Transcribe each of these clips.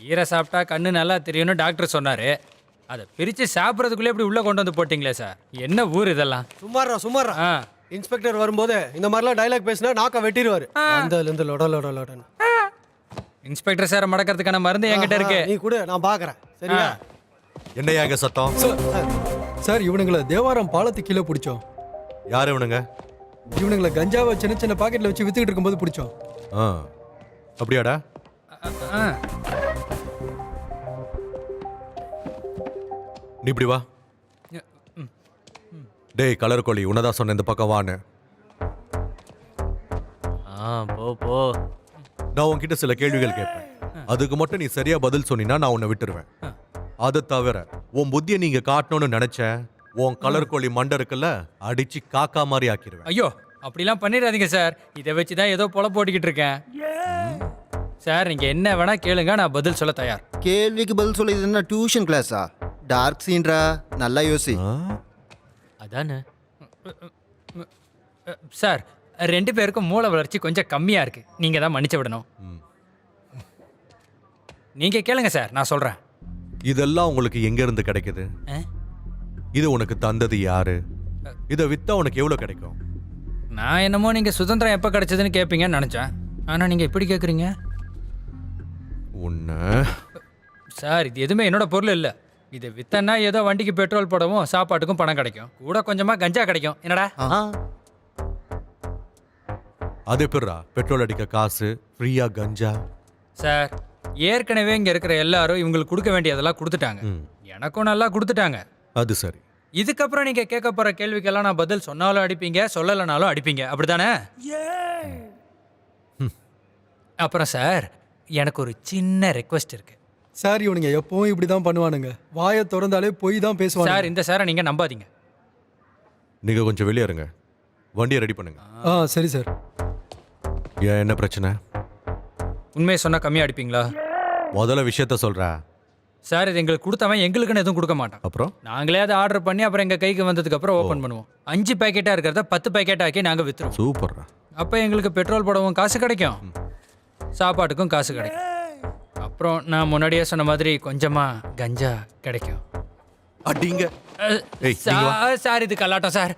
கீரை சாப்பிட்டா கண்ணு நல்லா தெரியும்னு டாக்டர் சொன்னாரு. அதை பிரித்து சாப்பிட்றதுக்குள்ளே இப்படி உள்ளே கொண்டு வந்து போட்டிங்களே சார். என்ன ஊர் இதெல்லாம்? சும்மாறா ஆ இன்ஸ்பெக்டர் வரும்போது இந்த மாதிரிலாம் டைலாக் பேசினா நாக்க வெட்டிடுவாரு. அந்தலேருந்து லொடன்னு. இன்ஸ்பெக்டர் சார் மடக்கிறதுக்கான மருந்து என்கிட்ட இருக்கு. நீ கூட நான் பார்க்குறேன். சரியா? என்னையா இங்க சத்தம்? சார் இவனுங்களை தேவாரம் பாலத்து கீழே பிடிச்சோம். யார் இவனுங்க? இவனுங்களை கஞ்சாவை சின்ன சின்ன பாக்கெட்ல வச்சு வித்துக்கிட்டு இருக்கும்போது பிடிச்சோம். அப்படியாடா? ஆ நீ இப்படி வா. டேய் கலர் கோழி, உன்னதான் சொன்ன இந்த பக்கம் வான்னு. போ. நான் உன்கிட்ட சில கேள்விகள் கேட்பேன். அதுக்கு மட்டும் நீ சரியா பதில் சொன்னீன்னா நான் உன்னை விட்டுருவேன். அதை தவிர உன் புத்தியை நீங்க காட்டணும்னு நினைச்சேன், உன் கலர் கோழி மண்டை இருக்குல்ல, அடிச்சு காக்கா மாதிரி ஆக்கிடுவேன். ஐயோ அப்படிலாம் பண்ணிடாதீங்க சார். இதை வச்சு தான் ஏதோ பொல போட்டுக்கிட்டு இருக்கேன் சார். நீங்கள் என்ன வேணா கேளுங்க, நான் பதில் சொல்ல தயார். கேள்விக்கு பதில் சொல்ல இது என்ன டியூஷன் கிளாஸா? டார்க் சீன்ரா, நல்லா யோசி. அதானே சார், 2 பேருக்கும் மூளை வளர்ச்சி கொஞ்சம் கம்மியாக இருக்குது. நீங்கள் தான் மன்னிச்சு விடணும். நீங்கள் கேளுங்க சார், நான் சொல்கிறேன். இதெல்லாம் உங்களுக்கு எங்க இருந்து கிடைக்குது? இது உனக்கு தந்தது யாரு? இதை வித்தா உனக்கு எவ்வளவு கிடைக்கும்? நான் என்னமோ நீங்கள் சுதந்திரம் எப்போ கிடைச்சதுன்னு கேட்பீங்கன்னு நினச்சேன். ஆனால் நீங்கள் எப்படி கேட்குறீங்க உன்ன? சார், இது எதுவுமே என்னோட பொருள் இல்லை. இது வித்தன்னா ஏதோ வண்டிக்கு பெட்ரோல் போடவும் சாப்பாட்டுக்கும் பணம் கிடைக்கும், கூட கொஞ்சமாக கஞ்சா கிடைக்கும். என்னடா? அது எப்படிரா பெட்ரோல் அடிக்க காசு, ஃப்ரீயா கஞ்சா? சார், ஏற்கனவே இங்கே இருக்கிற எல்லாரும் இவங்களுக்கு கொடுக்க வேண்டியதெல்லாம் கொடுத்துட்டாங்க. எனக்கும் நல்லா கொடுத்துட்டாங்க. அது சரி. இதுக்கப்புறம் நீங்கள் கேட்க போகிற கேள்விக்கெல்லாம் நான் பதில் சொன்னாலும் அடிப்பீங்க, சொல்லலைனாலும் அடிப்பீங்க. அப்படித்தானே? அப்புறம் சார், எனக்கு ஒரு சின்ன ரெக்வஸ்ட் இருக்கு. சார் இவனுங்க எப்பவும் இப்படிதான் பண்ணுவானுங்க. வாயை திறந்தாலே போய் தான் பேசுவாங்க. சார், இந்த சாரை நீங்கள் நம்பாதீங்க. நீங்க கொஞ்சம் வெளியே இருங்க, வண்டியை ரெடி பண்ணுங்க. சரி சார். ஏன், என்ன பிரச்சனை? உண்மையை சொன்னால் கம்மியாக அடிப்பீங்களா? முதல்ல விஷயத்த சொல்ற. சார், இது எங்களுக்கு கொடுத்தவன் எங்களுக்குன்னு எதுவும் கொடுக்க மாட்டான். அப்புறம் நாங்களே அதை ஆர்டர் பண்ணி அப்புறம் எங்கள் கைக்கு வந்ததுக்கு அப்புறம் ஓப்பன் பண்ணுவோம். 5 பேக்கெட்டாக இருக்கிறத 10 பேக்கெட் ஆக்கி நாங்கள் விற்றுருவோம். சூப்பர். அப்போ எங்களுக்கு பெட்ரோல் போடவும் காசு கிடைக்கும், சாப்பாட்டுக்கும் காசு கிடைக்கும். அப்புறம் நான் முன்னாடியே சொன்ன மாதிரி கொஞ்சமாக கஞ்சா கிடைக்கும். அடிங்க. ஏய், நீங்க வா. சார், இது கல்லாட்டம் சார்.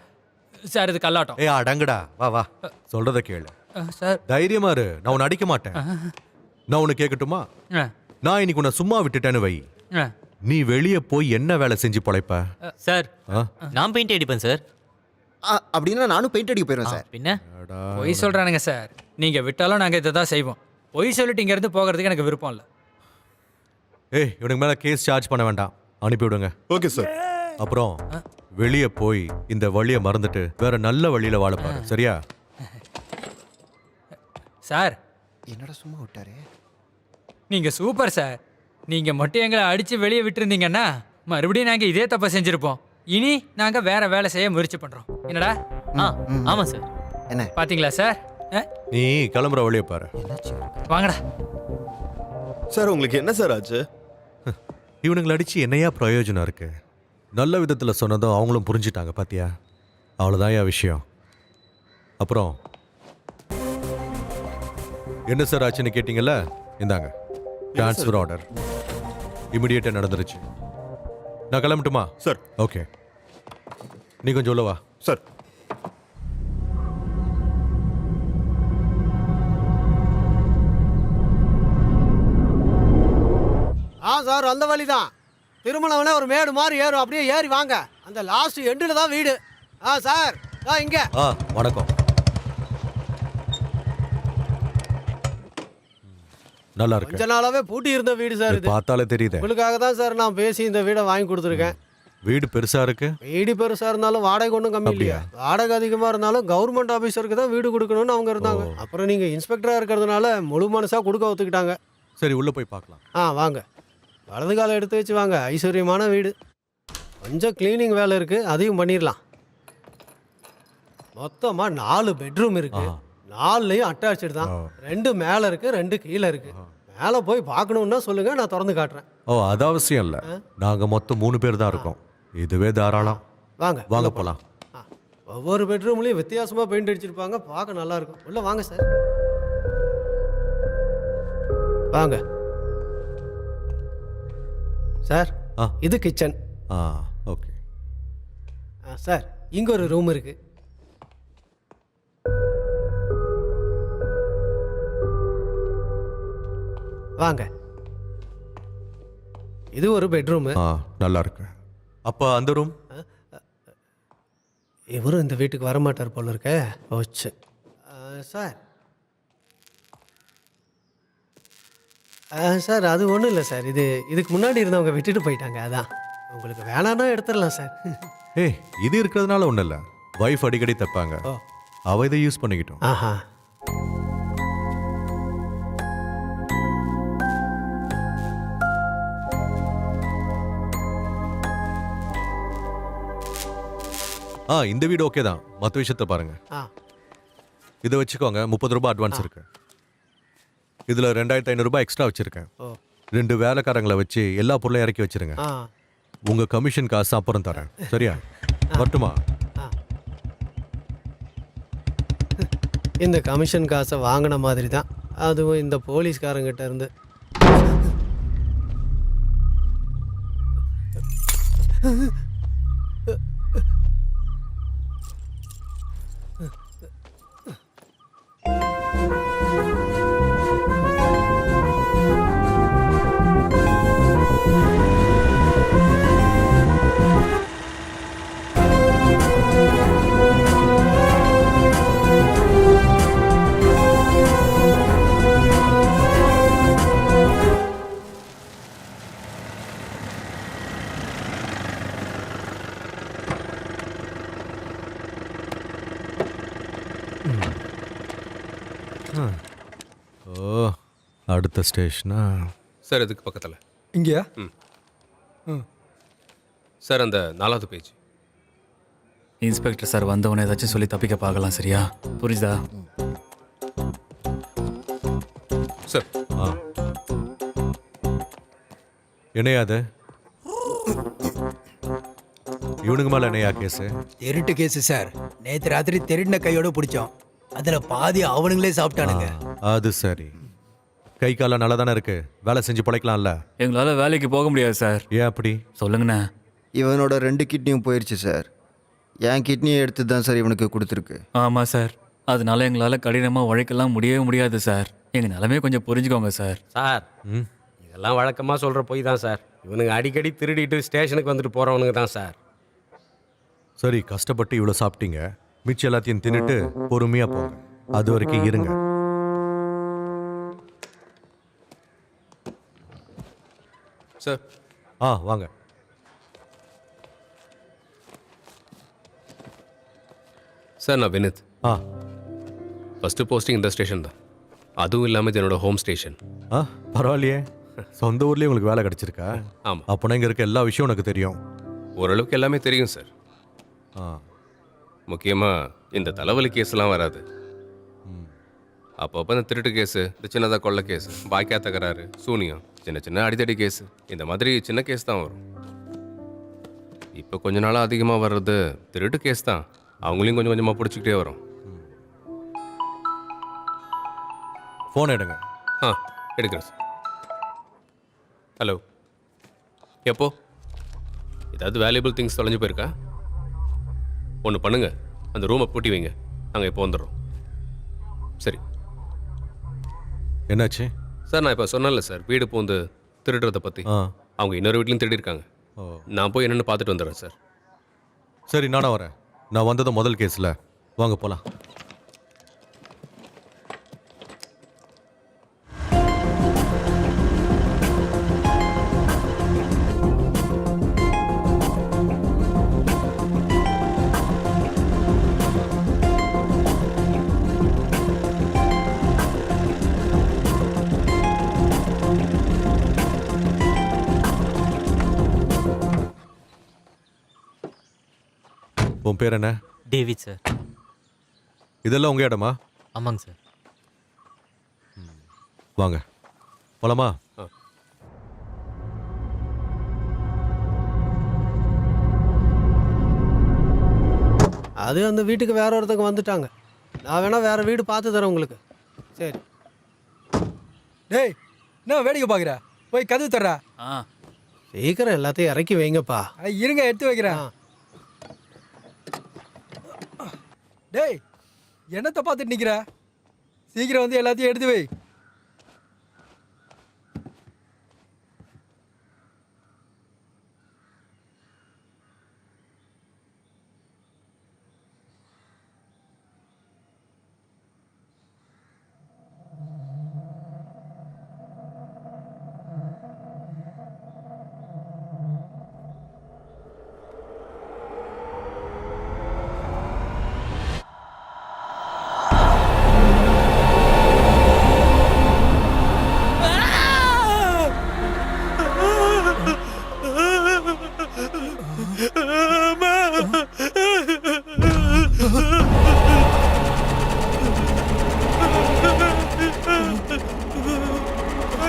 சார், இது கல்லாட்டம். ஏய் அடங்குடா, வா வா, சொல்றத கேளு. சார், தைரியமா இரு, நான் உன்னை அடிக்க மாட்டேன். நான் உன்னை கேட்கட்டுமா? நான் இன்னைக்கு உன்னை சும்மா விட்டுட்டேன்னு வை, நீ வெளியே போய் என்ன வேலை செஞ்சு பொழைப்ப? சார், நான் பெயிண்ட் அடிப்பேன் சார். அப்படின்னா நானும் பெயிண்ட் அடிக்க போயிடுவேன் சார். பின்ன பொய் சொல்கிறானுங்க சார். நீங்கள் விட்டாலும் நாங்கள் இதை தான் செய்வோம். பொய் சொல்லிட்டு இங்கேருந்து போகிறதுக்கு எனக்கு விருப்பம் இல்லை. ஏய், இவனுக்கு மேலே கேஸ் சார்ஜ் பண்ண வேண்டாம், அனுப்பிவிடுங்க. Okay sir. அப்புறம் வெளியே போய் இந்த வழியை மறந்துட்டு வேற நல்ல வழியில வாழப்பாரு, சரியா? சார், என்னடா சும்மா விட்டாரு? நீங்கள் சூப்பர் சார். நீங்கள் மட்டும் எங்களை அடித்து வெளியே விட்டுருந்தீங்கன்னா மறுபடியும் நாங்கள் இதே தப்பை செஞ்சுருப்போம். இனி நாங்கள் வேற வேலை செய்ய முயற்சி பண்ணுறோம். என்னடா? ஆமாம் சார். என்ன பார்த்தீங்களா சார்? நீ கிளம்புற வழியை பாரு. வாங்கடா. சார், உங்களுக்கு என்ன சார் ஆச்சு? இவனுங்களை அடிச்சு என்னையா பிரயோஜனம் இருக்கு? நல்ல விதத்துல சொன்னதும் அவங்களும் புரிஞ்சுட்டாங்க, பாத்தியா? அவ்வளோதான் என் விஷயம். அப்புறம் என்ன சார் ஆச்சுன்னு கேட்டீங்கல்ல, இந்தாங்க ட்ரான்ஸ்ஃபர் ஆர்டர். இமிடியேட்டா நடந்துருச்சு. நான் கிளம்பட்டுமா? சார். ஓகே, நீ கொஞ்சம் உள்ள வா. சார். சார், அந்த வழி தான். திருமணவனே ஒரு மேடு மாதிரி ஏறும், அப்படியே ஏறி வாங்க. அந்த லாஸ்ட் எண்டில் தான் வீடு. சார், இங்கே. வணக்கம். நல்லா இருக்கு. கொஞ்ச நாளாவே பூட்டி இருந்த வீடு சார் இது. பார்த்தாலே தெரியுது. உங்களுக்காக தான் சார் நான் பேசி இந்த வீடை வாங்கி கொடுத்துருக்கேன். வீடு பெருசா இருக்கு. வீடு பெருசா இருந்தாலும் வாடகை ஒன்றும் கம்மி இல்லையா? வாடகை அதிகமா இருந்தாலும் கவர்மெண்ட் ஆபீசருக்கு தான் வீடு கொடுக்கணும்னு அவங்க இருந்தாங்க. அப்புறம் நீங்க இன்ஸ்பெக்டரா இருக்கிறதுனால முழு மனசா கொடுக்க ஒத்துக்கிட்டாங்க. சரி, உள்ள போய் பார்க்கலாம். வாங்க. வலது காலம் எடுத்து வச்சு வாங்க. ஐஸ்வர்யமான வீடு. கொஞ்சம் கிளீனிங் வேலை இருக்கு, அதையும் பண்ணிடலாம். மொத்தமா 4 பெட்ரூம் இருக்கு. 4லையும் அட்டாச்சு தான். 2 மேல இருக்கு, 2 கீழே இருக்கு. மேலே போய் பார்க்கணும்னா சொல்லுங்க, நான் திறந்து காட்டுறேன். அது அவசியம் இல்லை. நாங்க மொத்தம் 3 பேர் தான் இருக்கோம். இதுவே தாராளம். வாங்க வாங்க போலாம். ஒவ்வொரு பெட்ரூம்லயும் வித்தியாசமா பெயிண்ட் அடிச்சிருப்பாங்க, பார்க்க நல்லா இருக்கும். உள்ள வாங்க சார். வாங்க. சார் ஆ. இது கிச்சன். ஆ ஓகே. சார் இங்கே ஒரு ரூம் இருக்கு. வாங்க. இது ஒரு பெட்ரூமு. ஆ நல்லா இருக்கு. அப்போ அந்த ரூம்? இவரும் இந்த வீட்டுக்கு வரமாட்டார் போல இருக்க. போச்சு. சார் சார் அது ஒன்றும் இல்லை சார். இதுக்கு முன்னாடி இருந்தவங்க விட்டுட்டு போயிட்டாங்க. அதான் உங்களுக்கு வேணான்னா எடுத்துடலாம் சார். ஏய் இது இருக்கிறதுனால ஒன்றும் இல்லை. வைஃப் அடிக்கடி தைப்பாங்க, ஓ. அவ இதை யூஸ் பண்ணிக்கிட்டோம். ஆஹா. இந்த வீடு ஓகே தான். மற்ற விஷயத்த பாருங்க. ஆ இதை வச்சுக்கோங்க. 30 ரூபாய் அட்வான்ஸ் இருக்கு. இதில் 2500 ரூபாய் எக்ஸ்ட்ரா வச்சிருக்கேன். ஓ 2 வேலைக்காரங்களை வச்சு எல்லா பொருளையும் இறக்கி வச்சிருங்க. ஆ உங்க கமிஷன் காசு அப்புறம் தரேன். சரியா? வரட்டுமா? ஆ இந்த கமிஷன் காசை வாங்கின மாதிரி தான் அதுவும் இந்த போலீஸ்காரங்கிட்ட இருந்து. ஓ அடுத்த ஸ்டேஷனா? சார் இதுக்கு பக்கத்தில். இங்கேயா? சார் அந்த 4வது பேஜ். இன்ஸ்பெக்டர் சார் வந்தவனை ஏதாச்சும் சொல்லி தப்பிக்க பார்க்கலாம். சரியா? புரியுதா? சார் ஆ என்னையாது இவனுக்கு மேல என்னையா கேஸு? திருட்டு கேஸ் சார். நேற்று ராத்திரி திருடின கையோட பிடிச்சோம். அதுல பாதி அவனுங்களே சாப்பிட்டானுங்க. அது சரி. கை காலம் நல்லா தானே இருக்கு. வேலை செஞ்சு பிழைக்கலாம்ல. எங்களால வேலைக்கு போக முடியாது சார். ஏன் அப்படி? சொல்லுங்கண்ணே. இவனோட 2 கிட்னியும் போயிடுச்சு சார். என் கிட்னியை எடுத்து தான் சார் இவனுக்கு கொடுத்துருக்கு. ஆமாம் சார். அதனால எங்களால் கடினமாக உழைக்கலாம் முடியவே முடியாது சார். எங்கள் நிலைமையை கொஞ்சம் புரிஞ்சுக்கோங்க சார். சார் ம் இதெல்லாம் வழக்கமாக சொல்கிற போய் தான் சார். இவனுங்க அடிக்கடி திருடிட்டு ஸ்டேஷனுக்கு வந்துட்டு போகிறவனுங்க தான் சார். சரி, கஷ்டப்பட்டு இவ்வளோ சாப்பிட்டீங்க. மிச்சம் எல்லாத்தையும் தின்னுட்டு பொறுமையாக போங்க. அது வரைக்கும் இருங்க. சார் வாங்க. சார் நான் வினித். ஃபஸ்ட்டு போஸ்டிங் இந்த ஸ்டேஷன் தான். அதுவும் இல்லாமல் இது என்னோட ஹோம் ஸ்டேஷன். பரவாயில்லையே. சொந்த ஊர்லேயே உங்களுக்கு வேலை கிடச்சிருக்கா? ஆமாம். அப்போனா இங்கே இருக்க எல்லா விஷயம் உனக்கு தெரியும். ஓரளவுக்கு எல்லாமே தெரியும் சார். முக்கியமாக இந்த தலைவலி கேஸ்லாம் வராது. அப்பப்போ இந்த திருட்டு கேஸு, இந்த சின்னதாக கொள்ளை கேஸு, பாக்கியா தகராறு, சூனியம், சின்ன சின்ன அடித்தடி கேஸு, இந்த மாதிரி சின்ன கேஸ் தான் வரும். இப்போ கொஞ்ச நாளாக அதிகமாக வர்றது திருட்டு கேஸ் தான். அவங்களையும் கொஞ்சம் கொஞ்சமாக பிடிச்சிக்கிட்டே வரும். ஃபோன் எடுங்க. எடுக்கிறேன் சார். ஹலோ, எப்போ? ஏதாவது வேல்யூபிள் திங்ஸ் தொலைஞ்சு போயிருக்கா? ஒன்று பண்ணுங்க, அந்த ரூமை பூட்டி வைங்க. நாங்கள் இப்போ வந்துடுறோம். சரி. என்னாச்சு சார்? நான் இப்போ சொன்னேன்ல சார், வீடு பூந்து திருடுறதை பற்றி. அவங்க இன்னொரு வீட்லையும் திருடிருக்காங்க. நான் போய் என்னென்னு பார்த்துட்டு வந்துடுறேன் சார். சரி, நானும் வரேன். நான் வந்ததும் முதல் கேஸில். வாங்க போகலாம். உன் பேர் என்ன? David sir. இதெல்லாம் உங்கள் இடமா? ஆமாங்க சார். வாங்க போலாமா? அது அந்த வீட்டுக்கு வேற ஒருத்தங்க வந்துட்டாங்க. நான் வேணா வேற வீடு பார்த்து தரேன் உங்களுக்கு. சரி. டேய், என்ன வேடிக்கை பார்க்குற? போய் கதவு தர்றா. சீக்கிரம் எல்லாத்தையும் இறக்கி வைங்கப்பா. இருங்க எடுத்து வைக்கிறேன். டேய் என்னத்தை பார்த்துட்டு நிக்கிற? சீக்கிரம் வந்து எல்லாத்தையும் எடுத்து வை.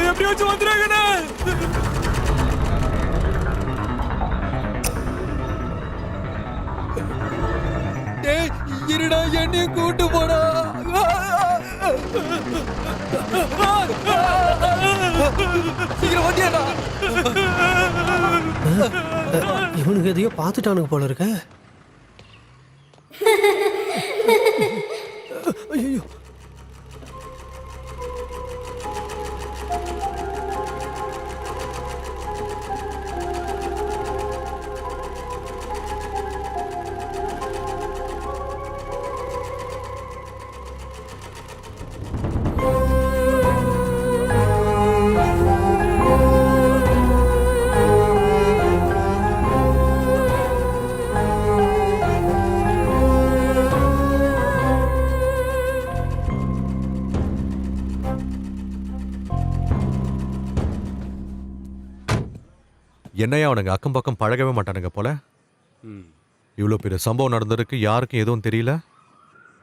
எப்படியாச்சும் வந்துடுறாங்கண்ணா. டேய் இருடா, என்னையும் கூட்டு போடா. சீக்கிரம் வந்தியாடா. இவனுக்கு எதையோ பார்த்துட்டானுங்க போல இருக்க. ஐயோ என்னையா அவனுங்க அக்கம் பக்கம் பழகவே மாட்டானுங்க போல. இவ்வளோ பெரிய சம்பவம் நடந்திருக்கு, யாருக்கும் எதுவும் தெரியல.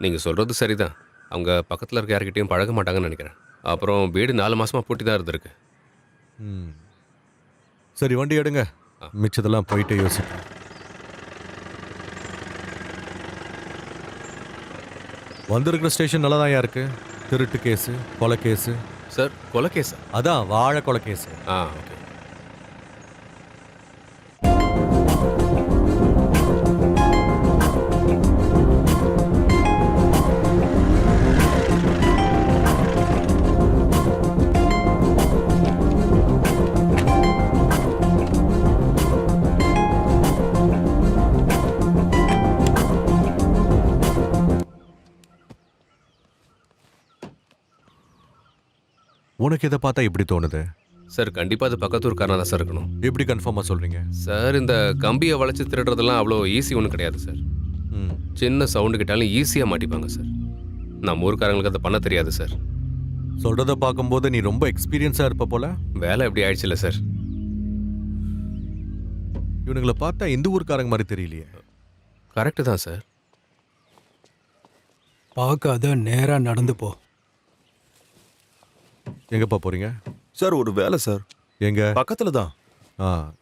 நீங்கள் சொல்கிறது சரிதான். அவங்க பக்கத்தில் இருக்க யார்கிட்டயும் பழக மாட்டாங்கன்னு நினைக்கிறேன். அப்புறம் வீடு 4 மாசமாக பூட்டி தான் இருந்திருக்கு. ம். சரி வண்டி எடுங்க, மிச்சதெல்லாம் போயிட்டு யோசிப்போம். வந்திருக்கிற ஸ்டேஷன் நல்லா தான் இருக்கு. திருட்டு கேஸு, கொலை கேஸு. சார் கொலை கேஸா? அதான் வாழை கொலை கேஸு. ஓகே. உனக்கு இதை பார்த்தா எப்படி தோணுது? சார் கண்டிப்பாக அது பக்கத்தூர்காரனாக தான் சார் இருக்கணும். எப்படி கன்ஃபார்மாக சொல்கிறீங்க? சார் இந்த கம்பியை வளைச்சு திருடுறதெல்லாம் அவ்வளோ ஈஸி ஒன்றும் கிடையாது சார். சின்ன சவுண்டு கிட்டாலும் ஈஸியாக மாட்டிப்பாங்க சார். நம்ம ஊருக்காரங்களுக்கு அதை பண்ண தெரியாது சார். சொல்கிறத பார்க்கும்போது நீ ரொம்ப எக்ஸ்பீரியன்ஸாக இருப்ப போல. வேலை எப்படி ஆயிடுச்சு இல்லை சார்? இவனுங்களை பார்த்தா இந்த ஊருக்காரங்க மாதிரி தெரியலையே. கரெக்டு தான் சார். பார்க்காத நேரா நடந்து போ. எங்கப்பா போறீங்க? சார் ஒரு வேலை சார். எங்க? பக்கத்துல தான்.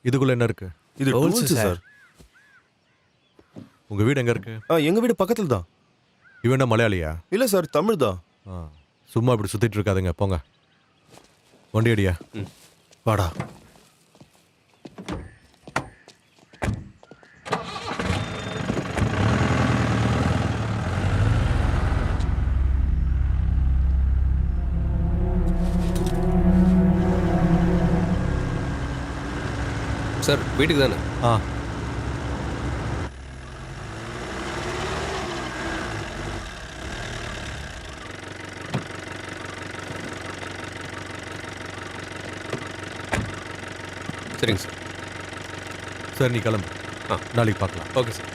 இதுக்குள்ள என்ன இருக்கு? இது டூல்ஸ் சார். உங்க வீடு எங்க இருக்கு? எங்க வீடு பக்கத்துல தான். இவன் என்ன மலையாளியா? இல்ல சார், தமிழ் தான். சும்மா இப்படி சுத்திட்டு இருக்காதுங்க, போங்க. வண்டி அடியா. வாடா. சார் வீட்டுக்கு தானே? சரிங்க சார். சார் நீ கிளம்பு. நாளைக்கு பார்க்கலாம். Okay sir.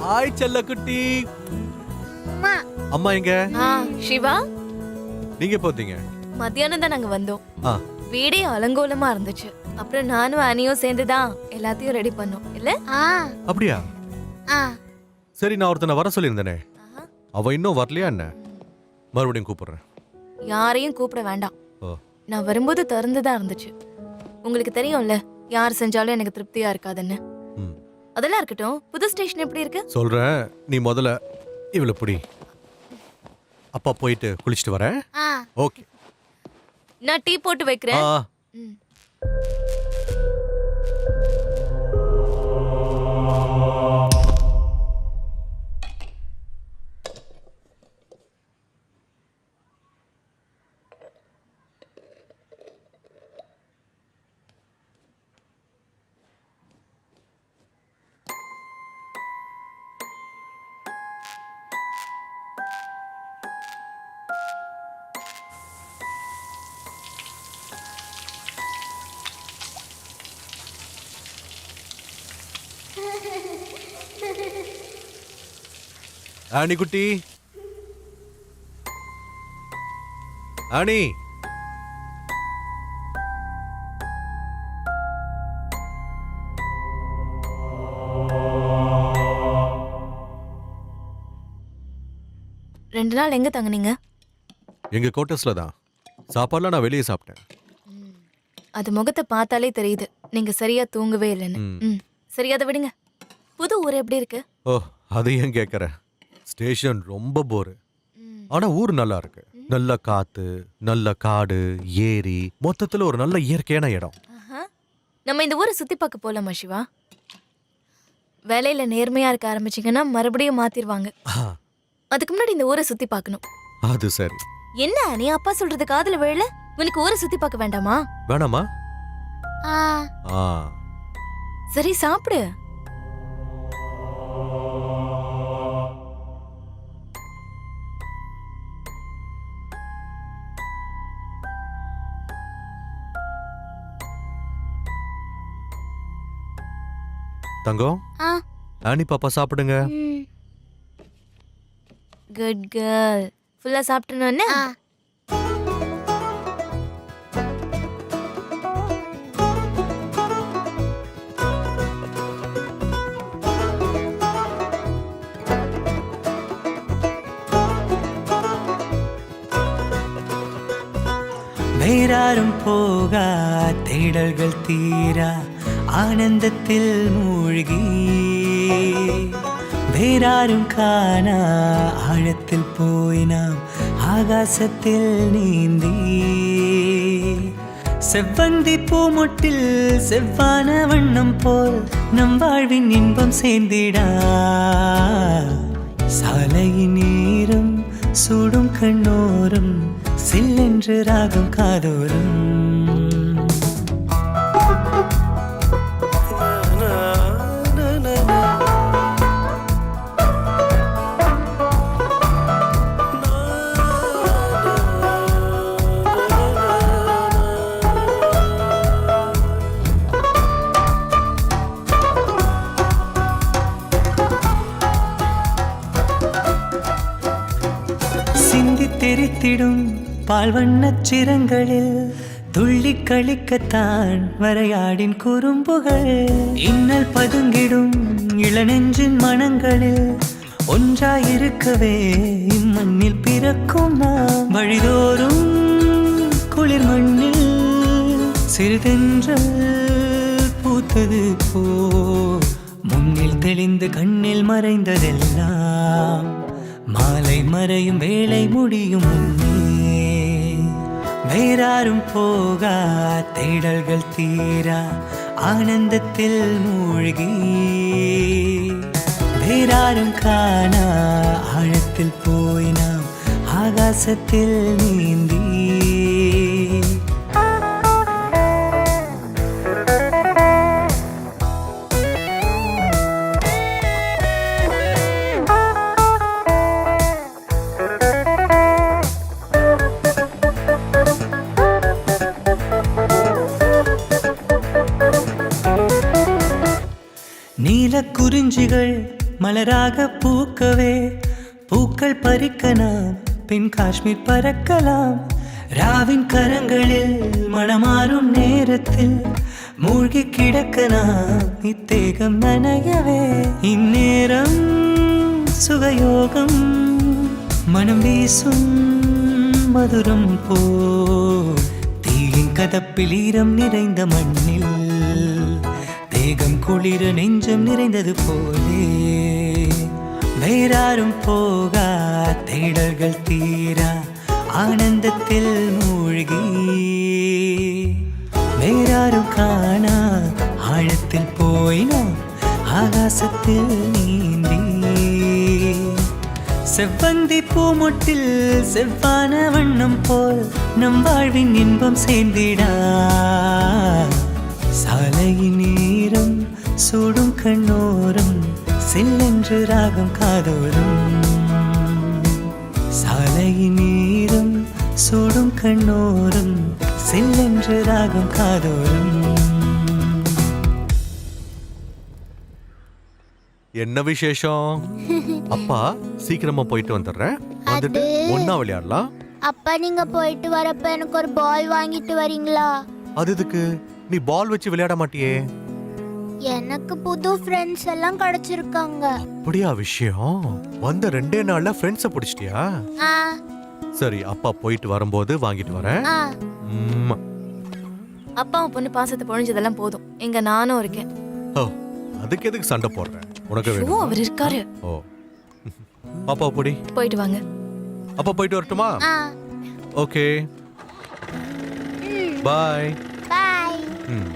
ஹாய் செல்ல குட்டி. அம்மா எங்க? சிவா, நீங்க போத்தீங்க? மத்தியானம் தான் நாங்க வந்தோம். வீடே அலங்கோலமா இருந்துச்சு. அப்புறம் நானும் அனியும் சேர்ந்துதான் எல்லாத்தையும் ரெடி பண்ணோம் இல்ல? அப்படியா? சரி, நான் ஒருத்தனை வர சொல்லியிருந்தேனே, அவ இன்னும் வரலையா என்ன? மறுபடியும் கூப்பிடுறேன். யாரையும் கூப்பிட வேண்டாம். நான் வரும்போது திறந்துதான் இருந்துச்சு. உங்களுக்கு தெரியும்ல, யார் செஞ்சாலும் எனக்கு திருப்தியா இருக்காதுன்னு. அதெல்லாம் இருக்கட்டும், புது ஸ்டேஷன் எப்படி இருக்கு? சொல்றேன், நீ முதல்ல இவளை பிடி. அப்பா போயிட்டு குளிச்சுட்டு வரேன். ஓகே. நான் டீ போட்டு வைக்கிறேன். ஆனி குட்டி, ஆனி. ரெண்டு நாள் எங்க தங்குனீங்க? எங்க கோட்டர்ஸ்ல தான். சாப்பாடுலாம் நான் வெளியே சாப்பிட்டேன். அது முகத்தை பார்த்தாலே தெரியுது நீங்க சரியா தூங்கவே இல்லைன்னு. சரி அதை விடுங்க. புது ஊர் எப்படி இருக்கு? ஓ, அது ஏன் கேட்குற? ஸ்டேஷன் ரொம்ப போரு. ஆனா ஊர் நல்லா இருக்கு. நல்ல காத்து, நல்ல காடு, ஏரி, மொத்தத்துல ஒரு நல்ல இயற்கையான இடம். நம்ம இந்த ஊரை சுத்தி பார்க்க போலாமா சிவா? வேலையில நேர்மையா இருக்க ஆரம்பிச்சீங்கன்னா மறுபடியும் மாத்திருவாங்க. அதுக்கு முன்னாடி இந்த ஊரை சுத்தி பார்க்கணும். அது சரி. என்ன நீ அப்பா சொல்றது காதுல விழல? உனக்கு ஊரை சுத்தி பார்க்க வேண்டாமா? வேணாமா? ஆ. சரி சாப்பிடு. தங்கம், ஆனி பாப்பா சாப்பிடுங்க. Good girl. ஃபுல்லா சாப்பிட்டணும்னு? வேறாரும் போகா தேடல்கள் தீரா ஆனந்தத்தில் மூழ்கி வேறாரும் காணா ஆழத்தில் போய் நாம் ஆகாசத்தில் நீந்தி செவ்வந்தி பூமொட்டில் செவ்வான வண்ணம் போல் நம் வாழ்வின் இன்பம் சேர்ந்திடா சாலையின் நீரும் சூடும் கண்ணோரும் சில்லென்று ராகம் காதோரும் தெரித்திடும் பால் வண்ணச் சிரங்களில் துள்ளி கழிக்கத்தான் வரையாடின் குறும்புகள் இன்னல் பதுங்கிடும் இளநெஞ்சின் மனங்களில் ஒன்றாயிருக்கவே இம்மண்ணில் பிறக்கும் நாம் வழிதோறும் குளிர் மண்ணில் சிறிதென்றல் பூத்தது போ முன்னில் தெளிந்து கண்ணில் மறைந்ததெல்லாம் மாலை மறையும் வேளை முடியும் முன்னே வேறாரும் போகா தேடல்கள் தீரா ஆனந்தத்தில் மூழ்கி வேறாரும் காணா ஆழத்தில் போய் நாம் ஆகாசத்தில் நீந்தி குறிஞ்சிகள் மலராக பூக்கவே பூக்கள் பறிக்க நாம் பின் காஷ்மீர் பறக்கலாம் ராவின் கரங்களில் மனமாறும் நேரத்தில் மூழ்கி கிடக்க நாம் இத்தேகம் நனையவே இந்நேரம் சுகயோகம் மனம் வீசும் மதுரம் போ தீயின் கதப்பில் ஈரம் நிறைந்த மண்ணில் தேகம் குளிர நெஞ்சம் நிறைந்தது போலே வேறாரும் போகா தேடல்கள் தீரா ஆனந்தத்தில் மூழ்கி வேறாரும் காணா ஆழத்தில் போயினா ஆகாசத்தில் நீந்தி செவ்வந்தி பூமொட்டில் செவ்வான வண்ணம் போல் நம் வாழ்வின் இன்பம் சேர்ந்திடா சாலையின் நீரும் சூடும் கண்ணோரும் சில்லென்று ராகம் காதோரும் சாலையின் நீரும் சூடும் கண்ணோரும் சில்லென்று ராகம் காதோரும் என்ன விசேஷம்? அப்பா சீக்கிரமா போயிட்டு வந்துடுறேன். வந்துட்டு ஒண்ணா விளையாடலாம். அப்பா நீங்க போயிட்டு வரப்ப எனக்கு ஒரு பால் வாங்கிட்டு வரீங்களா? அது எதுக்கு? நீ பால் வச்சு விளையாட மாட்டியே. எனக்கு புது ஃப்ரெண்ட்ஸ் எல்லாம் கிடைச்சிருக்காங்க. அப்படியா விஷயம்? வந்த 2 நாள்ல ஃப்ரெண்ட்ஸ பிடிச்சிட்டியா? ஆ சரி, அப்பா போயிட்டு வரும்போது வாங்கிட்டு வரேன். ஆ ம்ம். அப்பாவும் பொண்ணு பாசத்தை பொழிஞ்சதெல்லாம் போதும். எங்க நானும் இருக்கேன். ஓ, அதுக்கு எதுக்கு சண்டை போடுற? உனக்கு ஓ, வேணும். அவர் இருக்காரு. ஓ, பாப்பா போடி. போயிட்டு வாங்க. அப்பா போயிட்டு வரட்டுமா? ஆ ஓகே, பாய். பாய். ம்.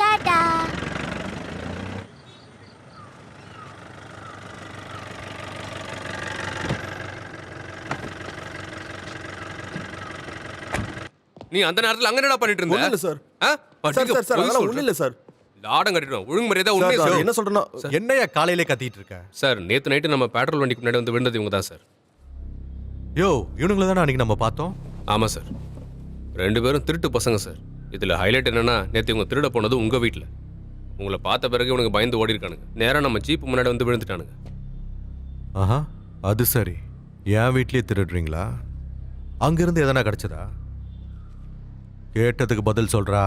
டாடா. நீ அந்த நேரத்துல அங்க என்னடா பண்ணிட்டு இருந்த? ஒண்ணும் இல்ல சார். ஆ? சார் பட்டிக்க சார் சார் பொய் அதெல்லாம் சொல்ற. ஒண்ணும் இல்ல சார். லாடம் கட்டிடுவோம். ஒழுங்கு மரியாதை உண்மையை சார், சொல்லு. என்ன சொல்றேன்னா என்னையா காலையிலே கத்திட்டு இருக்க? சார் நேத்து நைட்டு நம்ம பெட்ரோல் வண்டிக்கு முன்னாடி வந்து விழுந்தது இவங்க தான் சார். யோ, இவனுங்கள தானே அன்னைக்கு நம்ம பார்த்தோம். ஆமா சார், 2 பேரும் திருட்டு பசங்க சார். இதுல ஹைலைட் என்னன்னா, நேத்து இவங்க திருட போனது உங்க வீட்டுல. உங்களை பார்த்த பிறகு இவனுக்கு பயந்து ஓடி இருக்கானுங்க. நேரா நம்ம ஜீப் முன்னாடி வந்து விழுந்துட்டானுங்க. ஆஹா, அது சரி. என் வீட்லயே திருடுறீங்களா? அங்கிருந்து எதனா கிடைச்சதா? கேட்டதுக்கு பதில் சொல்றா.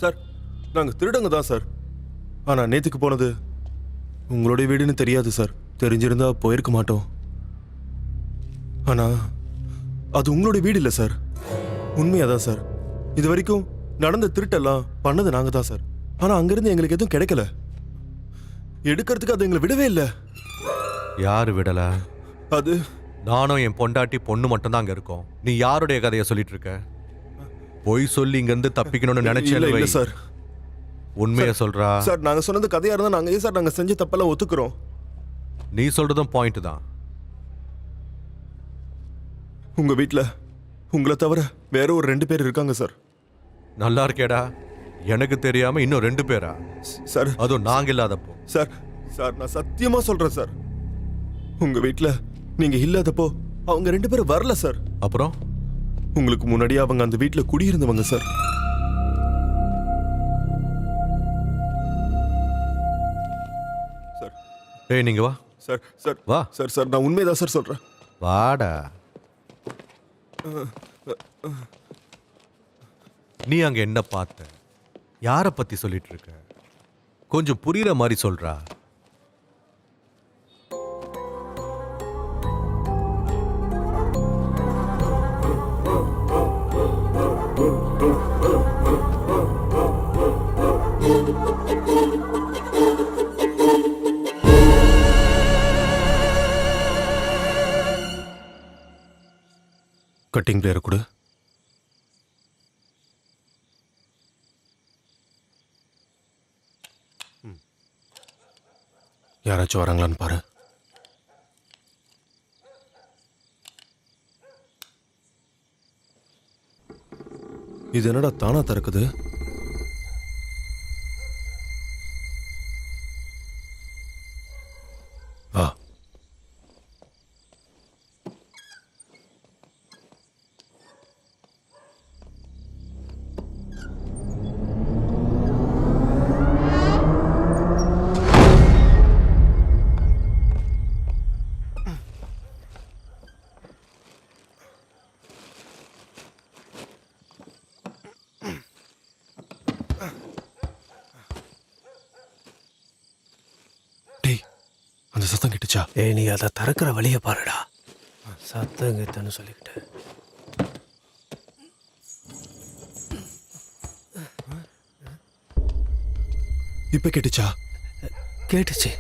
சார் நாங்க திருடங்க தான் சார். ஆனா நேத்துக்கு போனது உங்களுடைய வீடுன்னு தெரியாது சார். தெரிஞ்சிருந்தா போயிருக்க மாட்டோம். ஆனா அது உங்களுடைய வீடு இல்லை சார். உண்மையாதான் சார். இது வரைக்கும் நடந்த திருட்டெல்லாம் பண்ணது நாங்க தான் சார். ஆனா அங்கிருந்து எங்களுக்கு எதுவும் கிடைக்கல. எடுக்கிறதுக்கு அது எங்களை விடவே இல்லை. யாரு விடல? அது நானும் என் பொண்டாட்டி பொண்ணு மட்டும் தான் அங்க இருக்கோம். நீ யாருடைய கதையை சொல்லிட்டு இருக்க? பொய் சொல்லி இங்க இருந்து தப்பிக்கணும்னு இல்ல நினைச்சேன். சார். உண்மையை சொல்றா. சார் நாங்க சொன்னது கதையா இருந்தா நாங்க ஏன் சார் நாங்க செஞ்ச தப்பெல்லாம் ஒத்துக்கிறோம். நீ சொல்றதும் பாயிண்ட் தான். உங்க வீட்ல உங்களை தவிர வேற ஒரு 2 பேர் இருக்காங்க சார். நல்லா இருக்கேடா. எனக்கு தெரியாம இன்னும் 2 பேரா? சார் அதுவும் நாங்க இல்லாதப்போ. சார் சார் நான் சத்தியமா சொல்றேன் சார். உங்க வீட்ல நீங்க இல்லாதப்போ அவங்க 2 பேரும் வரல சார். அப்புறம் உங்களுக்கு முன்னாடியே அவங்க அந்த வீட்ல குடியிருந்தவங்க சார். சார் டேய், நீங்க வா. சார் சார் வா. சார் சார் நான் உண்மைதான் சார் சொல்றேன். வாடா. நீ அங்க என்ன பார்த்த? யார பத்தி சொல்லிட்டு இருக்க? கொஞ்சம் புரியுற மாதிரி சொல்றா. கட்டிங் பிளேயரை கொடு. யாராச்சும் வராங்களான்னு பாரு. இது என்னடா தானா திறக்குது? ஆ அந்த சத்தம் கிட்டுச்சா? ஏய், நீ அதை திறக்கிற வழியை பாருடா. சத்தம் கிட்டன்னு சொல்லிக்கிட்டு. இப்ப கேட்டுச்சா? கேட்டுச்சு.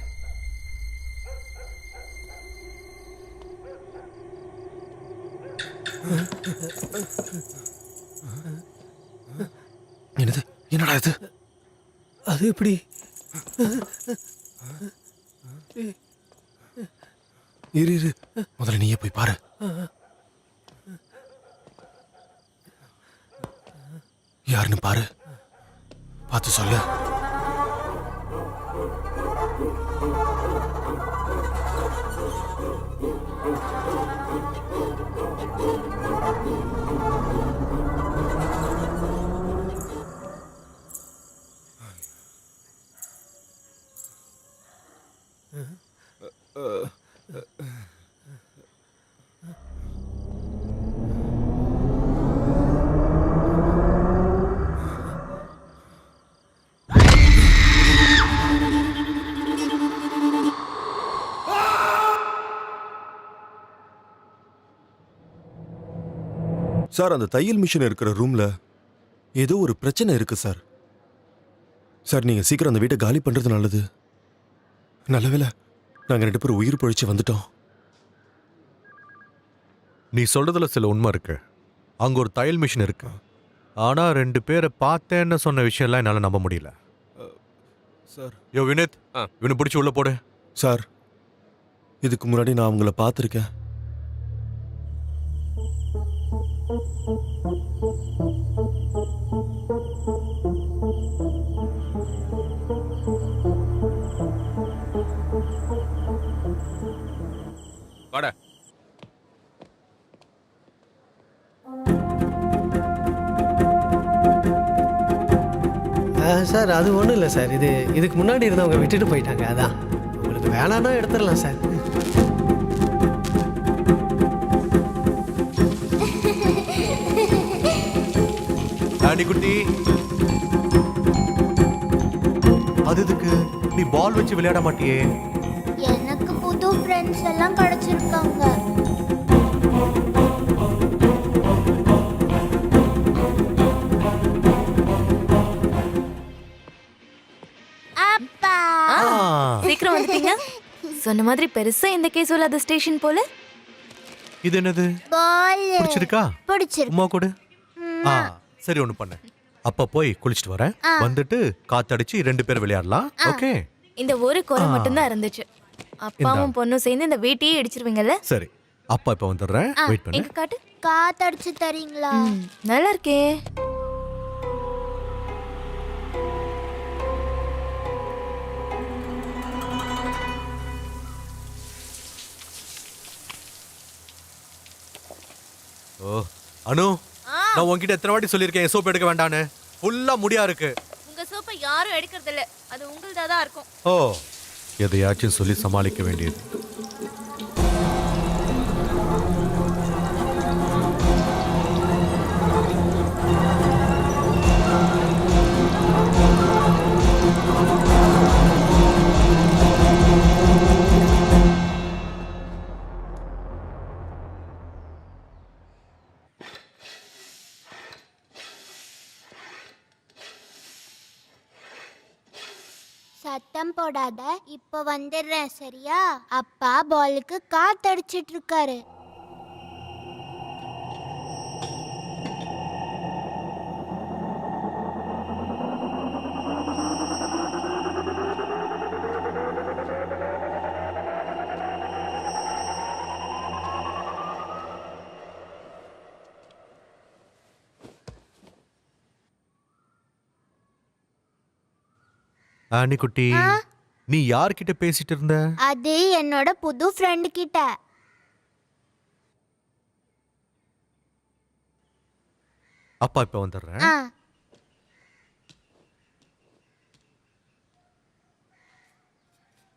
என்னது? என்னடா இது? அது எப்படி? இரு இரு, முதல்ல நீயே போய் பாரு. யாருன்னு பாரு, பார்த்து சொல்லு. சார் அந்த தையல் மிஷின் இருக்கிற ரூம்ல ஏதோ ஒரு பிரச்சனை இருக்கு சார். சார் நீங்க சீக்கிரம் அந்த வீட்டை காலி பண்றது நல்லது. நல்ல வேளை நாங்க 2 பேரும் உயிர் பொழிச்சு வந்துட்டோம். நீ சொல்றதுல சில உண்மை இருக்கு. அங்க ஒரு தையல் மிஷின் இருக்கு. ஆனா 2 பேரை பார்த்தேன்னு சொன்ன விஷயம்லாம் என்னால நம்ப முடியல. சார் யோ வினித், இவனை பிடிச்சி உள்ள போடு. சார் இதுக்கு முன்னாடி நான் அவங்கள பார்த்துருக்கேன். வாடா. சார் அது ஒன்றும் இல்லை சார். இதுக்கு முன்னாடி இருந்தவங்க விட்டுட்டு போயிட்டாங்க. அதான் உங்களுக்கு வேணான்னா எடுத்துடலாம் சார். ஆண்டி குட்டி, அது எதுக்கு? நீ பால் வச்சு விளையாட மாட்டியே? எனக்கு புது ஃப்ரெண்ட்ஸ் எல்லாம் கிடைச்சிருக்காங்க. அப்பா சீக்கிரம் வந்துட்டீங்க. சொன்ன மாதிரி பெருசா இந்த கேஸ் இல்லாத ஸ்டேஷன் போல. இது என்னது? பால் பிடிச்சிருக்கா? பிடிச்சிருக்கு. உமா கொடு. சரி, ஒண்ணு பண்ண. அப்ப போய் குளிச்சிட்டு வரேன். வந்துட்டு காத்தடிச்சு 2 பேர் விளையாடலாம். ஓகே? இந்த ஒரு குறை மட்டும் தான் இருந்துச்சு. அப்பாவும் பொண்ணும் சேர்ந்து இந்த வீட்டையே இடிச்சிருவீங்கல்ல. சரி, அப்பா இப்ப வந்துடுறேன். வெயிட் பண்ணு. எங்க காட்டு. காத்தடிச்சு தரீங்களா? நல்லா இருக்கே. ஓ அனு, நான் உன்கிட்ட எத்தனை வாட்டி சொல்லியிருக்கேன் சோப் எடுக்க வேண்டான்னு. ஃபுல்லா முடியா இருக்கு. உங்க சோப்பை யாரும் எடுக்கிறது இல்ல. அது உங்களுதா தான் இருக்கும். ஓ, எதையாச்சும் சொல்லி சமாளிக்க வேண்டியது. சத்தம் போடாத, இப்ப வந்துடுறேன் சரியா? அப்பா பாலுக்கு காத்தடிச்சிட்டு இருக்காரு. ஆனி குட்டி, நீ யார்கிட்ட பேசிட்டு இருந்த? அது என்னோட புது ஃப்ரெண்ட் கிட்ட. அப்பா இப்ப வந்துடுறேன்.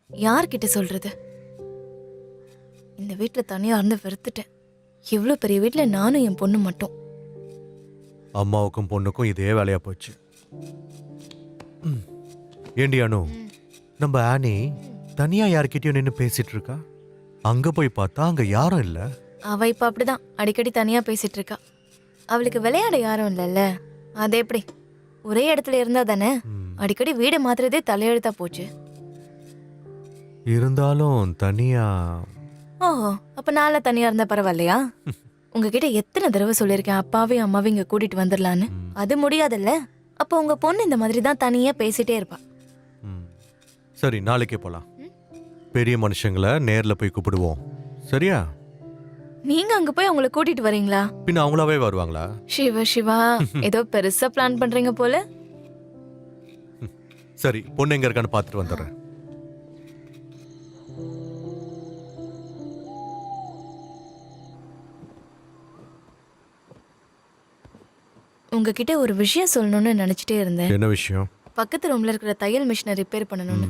யார்கிட்ட சொல்றது? இந்த வீட்டுல தனியா இருந்து வெறுத்துட்டேன். இவ்வளவு பெரிய வீட்டுல நானும் என் பொண்ணு மட்டும். அம்மாவுக்கும் பொண்ணுக்கும் இதே வேலையா போச்சு. ஏண்டி அனு, நம்ம ஆனி தனியா யார்கிட்டயும் நின்று பேசிட்டு இருக்கா. அங்க போய் பார்த்தா அங்க யாரும் இல்ல. அவ இப்ப அப்படிதான் அடிக்கடி தனியா பேசிட்டு இருக்கா. அவளுக்கு விளையாட யாரும் இல்லைல்ல. அது எப்படி? ஒரே இடத்துல இருந்தா தானே. அடிக்கடி வீடு மாத்துறதே தலையெழுத்தா போச்சு. இருந்தாலும் தனியா. ஓஹோ, அப்ப நாள தனியா இருந்தா பரவாயில்லையா? உங்ககிட்ட எத்தனை தடவை சொல்லியிருக்கேன் அப்பாவையும் அம்மாவையும் இங்க கூட்டிட்டு வந்துடலான்னு. அது முடியாதுல்ல. அப்ப உங்க பொண்ணு இந்த மாதிரி தான் தனியா பேசிட்டே இருப்பா. சரி, நாளைக்கே போலாம். பெரிய மனுஷங்களை நேர்ல போய் கூப்பிடுவோம். சரியா? நீங்க அங்க போய் அவங்கள கூட்டிட்டு வரீங்களா? பின்ன அவங்களாவே வருவாங்களா? சிவா சிவா, ஏதோ பெருசா பிளான் பண்றீங்க போல. சரி, பொண்ணு எங்க இருக்கான்னு பார்த்துட்டு வந்துடுறேன். உங்ககிட்ட ஒரு விஷயம் சொல்லணும்னு நினைச்சிட்டே இருந்தேன். என்ன விஷயம்? பக்கத்து ரூம்ல இருக்கிற தையல் மிஷினை ரிப்பேர் பண்ணணும்னு.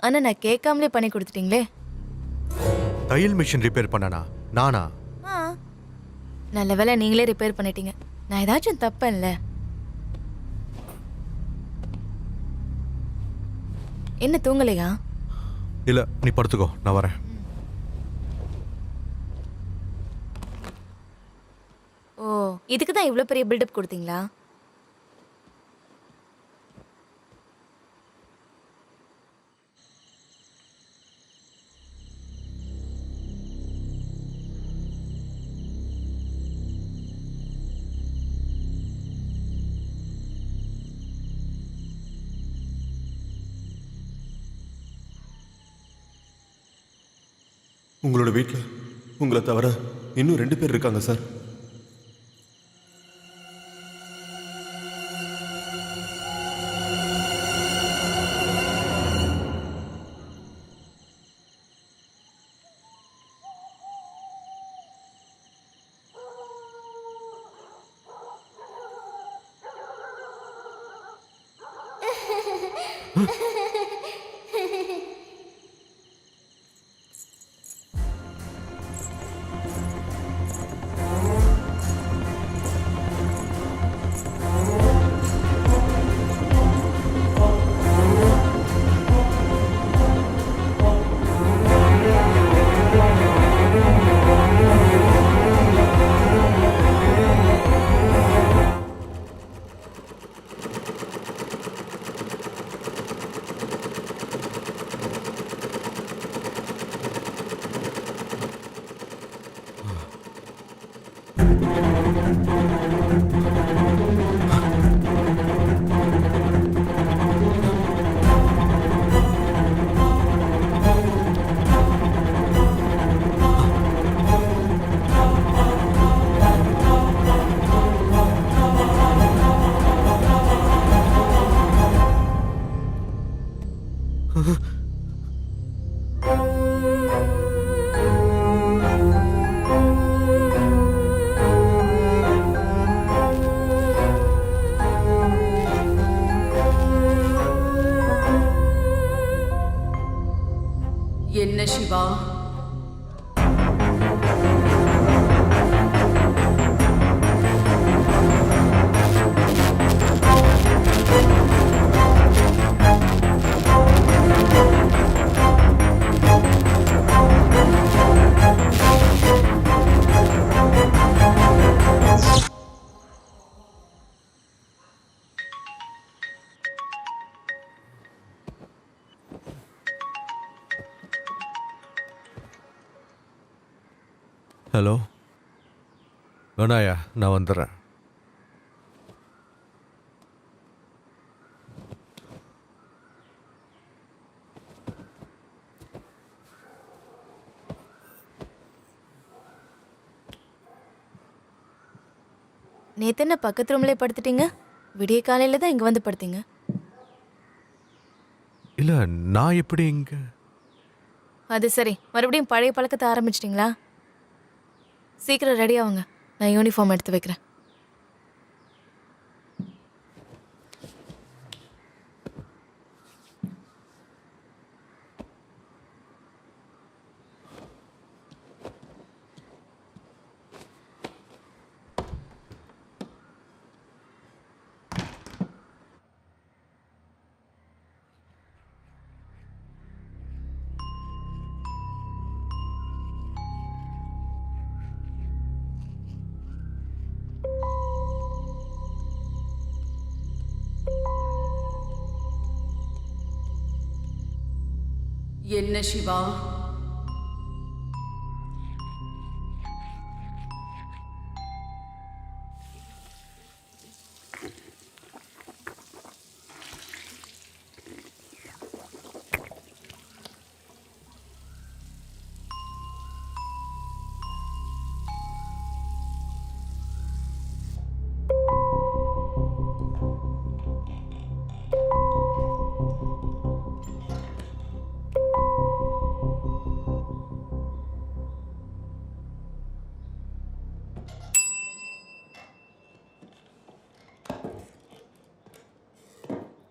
ஆனா நான் கேட்காமலே பண்ணி கொடுத்துட்டீங்களே. தையல் மிஷின் ரிப்பேர் பண்ணனா? நானா? நல்ல வேளை நீங்களே ரிப்பேர் பண்ணிட்டீங்க. நான் ஏதாச்சும் தப்பேன்ல? என்ன தூங்கலையா? இல்ல, நீ படுத்துக்கோ, நான் வரேன். ஓ இதுக்கு தான் இவ்வளோ பெரிய பில்டப் கொடுத்தீங்களா? உங்களோட வீட்டில் உங்களை தவிர இன்னும் 2 பேர் இருக்காங்க சார். என்ன சிவா? ஹலோ வேணாயா, நான் வந்துடுறேன். நேத்து என்ன பக்கத்து ரூம்ல படுத்துட்டீங்க? விடிய காலையில தான் இங்க வந்து படுத்தீங்க. இல்ல, நான் எப்படி இங்க? அது சரி, மறுபடியும் பழைய பழக்கத்தை ஆரம்பிச்சிட்டிங்களா? சீக்கிரம் ரெடி ஆகுங்க, நான் யூனிஃபார்ம் எடுத்து வைக்கிறேன். என்ன சிவா?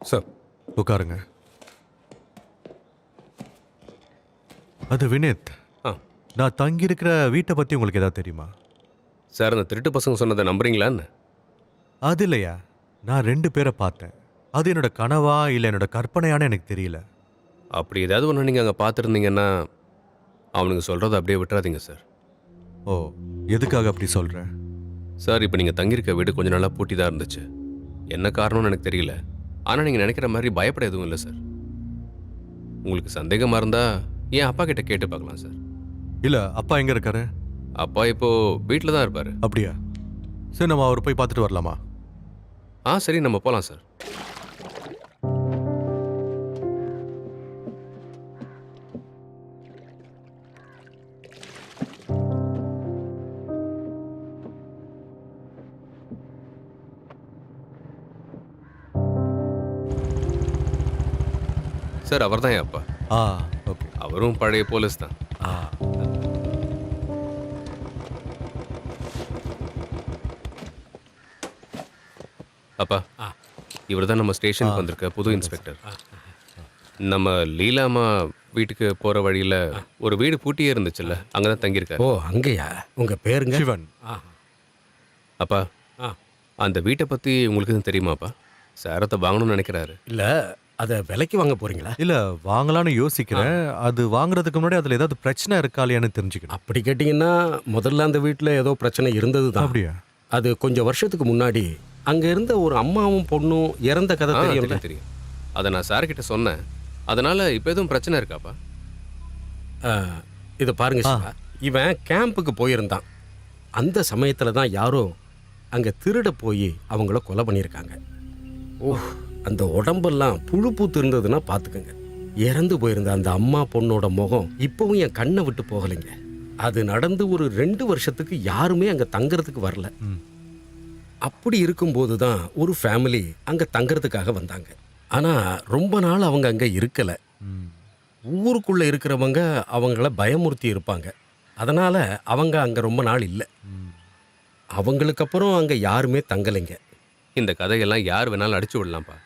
சார் உட்காருங்க. அது வினேத். நான் தங்கியிருக்கிற வீட்டை பற்றி உங்களுக்கு ஏதாவது தெரியுமா? சார், அந்த திருட்டு பசங்க சொன்னதை நம்புறீங்களான்னு? அது இல்லையா, நான் 2 பேரை பார்த்தேன். அது என்னோட கனவா இல்லை என்னோட கற்பனையான்னு எனக்கு தெரியல. அப்படி ஏதாவது ஒன்று நீங்கள் அங்கே பார்த்துருந்தீங்கன்னா அவனுங்க சொல்கிறத அப்படியே விட்டுறாதீங்க சார். ஓ, எதுக்காக அப்படி சொல்கிறேன்? சார் இப்போ நீங்கள் தங்கியிருக்க வீடு கொஞ்ச நாளாக பூட்டி தான் இருந்துச்சு. என்ன காரணம்னு எனக்கு தெரியல. ஆனால் நீங்கள் நினைக்கிற மாதிரி பயப்பட எதுவும் இல்லை சார். உங்களுக்கு சந்தேகமாக இருந்தால் என் அப்பா கிட்ட கேட்டு பார்க்கலாம் சார். இல்ல அப்பா எங்க இருக்காரு? அப்பா இப்போ வீட்டில் தான் இருப்பார். அப்படியா? சரி, நம்ம அவர் போய் பார்த்துட்டு வரலாமா? சரி, நம்ம போகலாம் சார். சார், அவர் தான் என் அப்பா. ஓகே. அவரும் பழைய போலீஸ் தான். அப்பா, இவர் தான் நம்ம ஸ்டேஷனுக்கு வந்திருக்க புது இன்ஸ்பெக்டர். நம்ம லீலாமா வீட்டுக்கு போற வழியில ஒரு வீடு பூட்டியே இருந்துச்சுல்ல, அங்கதான் தங்கியிருக்காரு. ஓ, அங்கேயா? உங்க பேருங்க? சிவன். அப்பா, அந்த வீட்டை பத்தி உங்களுக்கு எதுவும் தெரியுமாப்பா? சாரத்தை வாங்கணும்னு நினைக்கிறாரு. இல்ல, அதை விலைக்கு வாங்க போறீங்களா? இல்ல, வாங்கலாம்னு யோசிக்கிறேன். அது வாங்குறதுக்கு முன்னாடி அதுல ஏதாவது பிரச்சனை இருக்கா இல்லையான்னு தெரிஞ்சுக்கணும். அப்படி கேட்டீங்கன்னா முதல்ல அந்த வீட்டில் ஏதோ பிரச்சனை இருந்தது தான். அப்படியா? அது கொஞ்சம் வருஷத்துக்கு முன்னாடி அங்க இருந்த ஒரு அம்மாவும் பொண்ணும் இறந்த கதை தெரியும். தெரியும். அதை நான் சார்கிட்ட சொன்னேன். அதனால இப்போ எதுவும் பிரச்சனை இருக்காப்பா? இதை பாருங்க சிவா, இவன் கேம்புக்கு போயிருந்தான். அந்த சமயத்துல தான் யாரோ அங்க திருட போய் அவங்கள கொலை பண்ணியிருக்காங்க. ஓ, அந்த உடம்பெல்லாம் புழு பூத்து இருந்ததுன்னா பார்த்துக்கோங்க. இறந்து போயிருந்த அந்த அம்மா பொண்ணோட முகம் இப்பவும் என் கண்ணை விட்டு போகலைங்க. அது நடந்து ஒரு 2 வருஷத்துக்கு யாருமே அங்கே தங்கறதுக்கு வரல. அப்படி இருக்கும்போது தான் ஒரு ஃபேமிலி அங்கே தங்கறதுக்காக வந்தாங்க. ஆனால் ரொம்ப நாள் அவங்க அங்கே இருக்கலை. ஊருக்குள்ளே இருக்கிறவங்க அவங்கள பயமுறுத்தி இருப்பாங்க. அதனால் அவங்க அங்கே ரொம்ப நாள் இல்லை. அவங்களுக்கு அப்புறம் அங்கே யாருமே தங்கலைங்க. இந்த கதையெல்லாம் யார் வேணாலும் அடிச்சு விடலாம்ப்பா.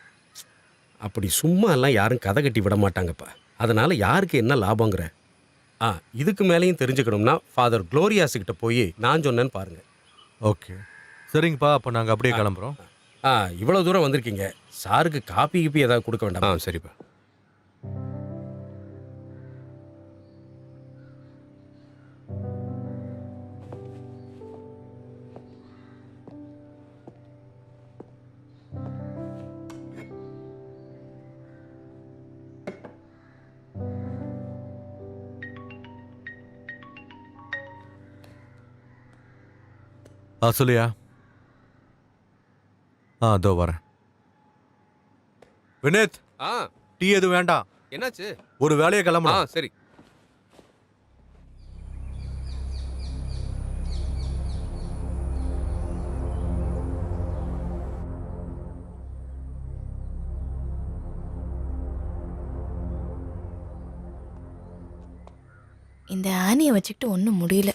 அப்படி சும்மா எல்லாம் யாரும் கதை கட்டி விட மாட்டாங்கப்பா. அதனால் யாருக்கு என்ன லாபங்கிற? இதுக்கு மேலேயும் தெரிஞ்சுக்கணும்னா ஃபாதர் குளோரியாஸுக்கிட்ட போய் நான் சொன்னேன்னு பாருங்க. ஓகே, சரிங்கப்பா. அப்போ நாங்கள் அப்படியே கிளம்புறோம். இவ்வளோ தூரம் வந்திருக்கீங்க, சாருக்கு காப்பி கிப்பி ஏதாவது கொடுக்க வேண்டாம்? சரிப்பா. சொல்லியா? அதோ வரேன். வினேத், டீ எதுவும் வேண்டாம். என்னாச்சு? ஒரு வேலையை கிளம்பலாம். சரி. இந்த ஆனியை வச்சுக்கிட்டு ஒன்றும் முடியல.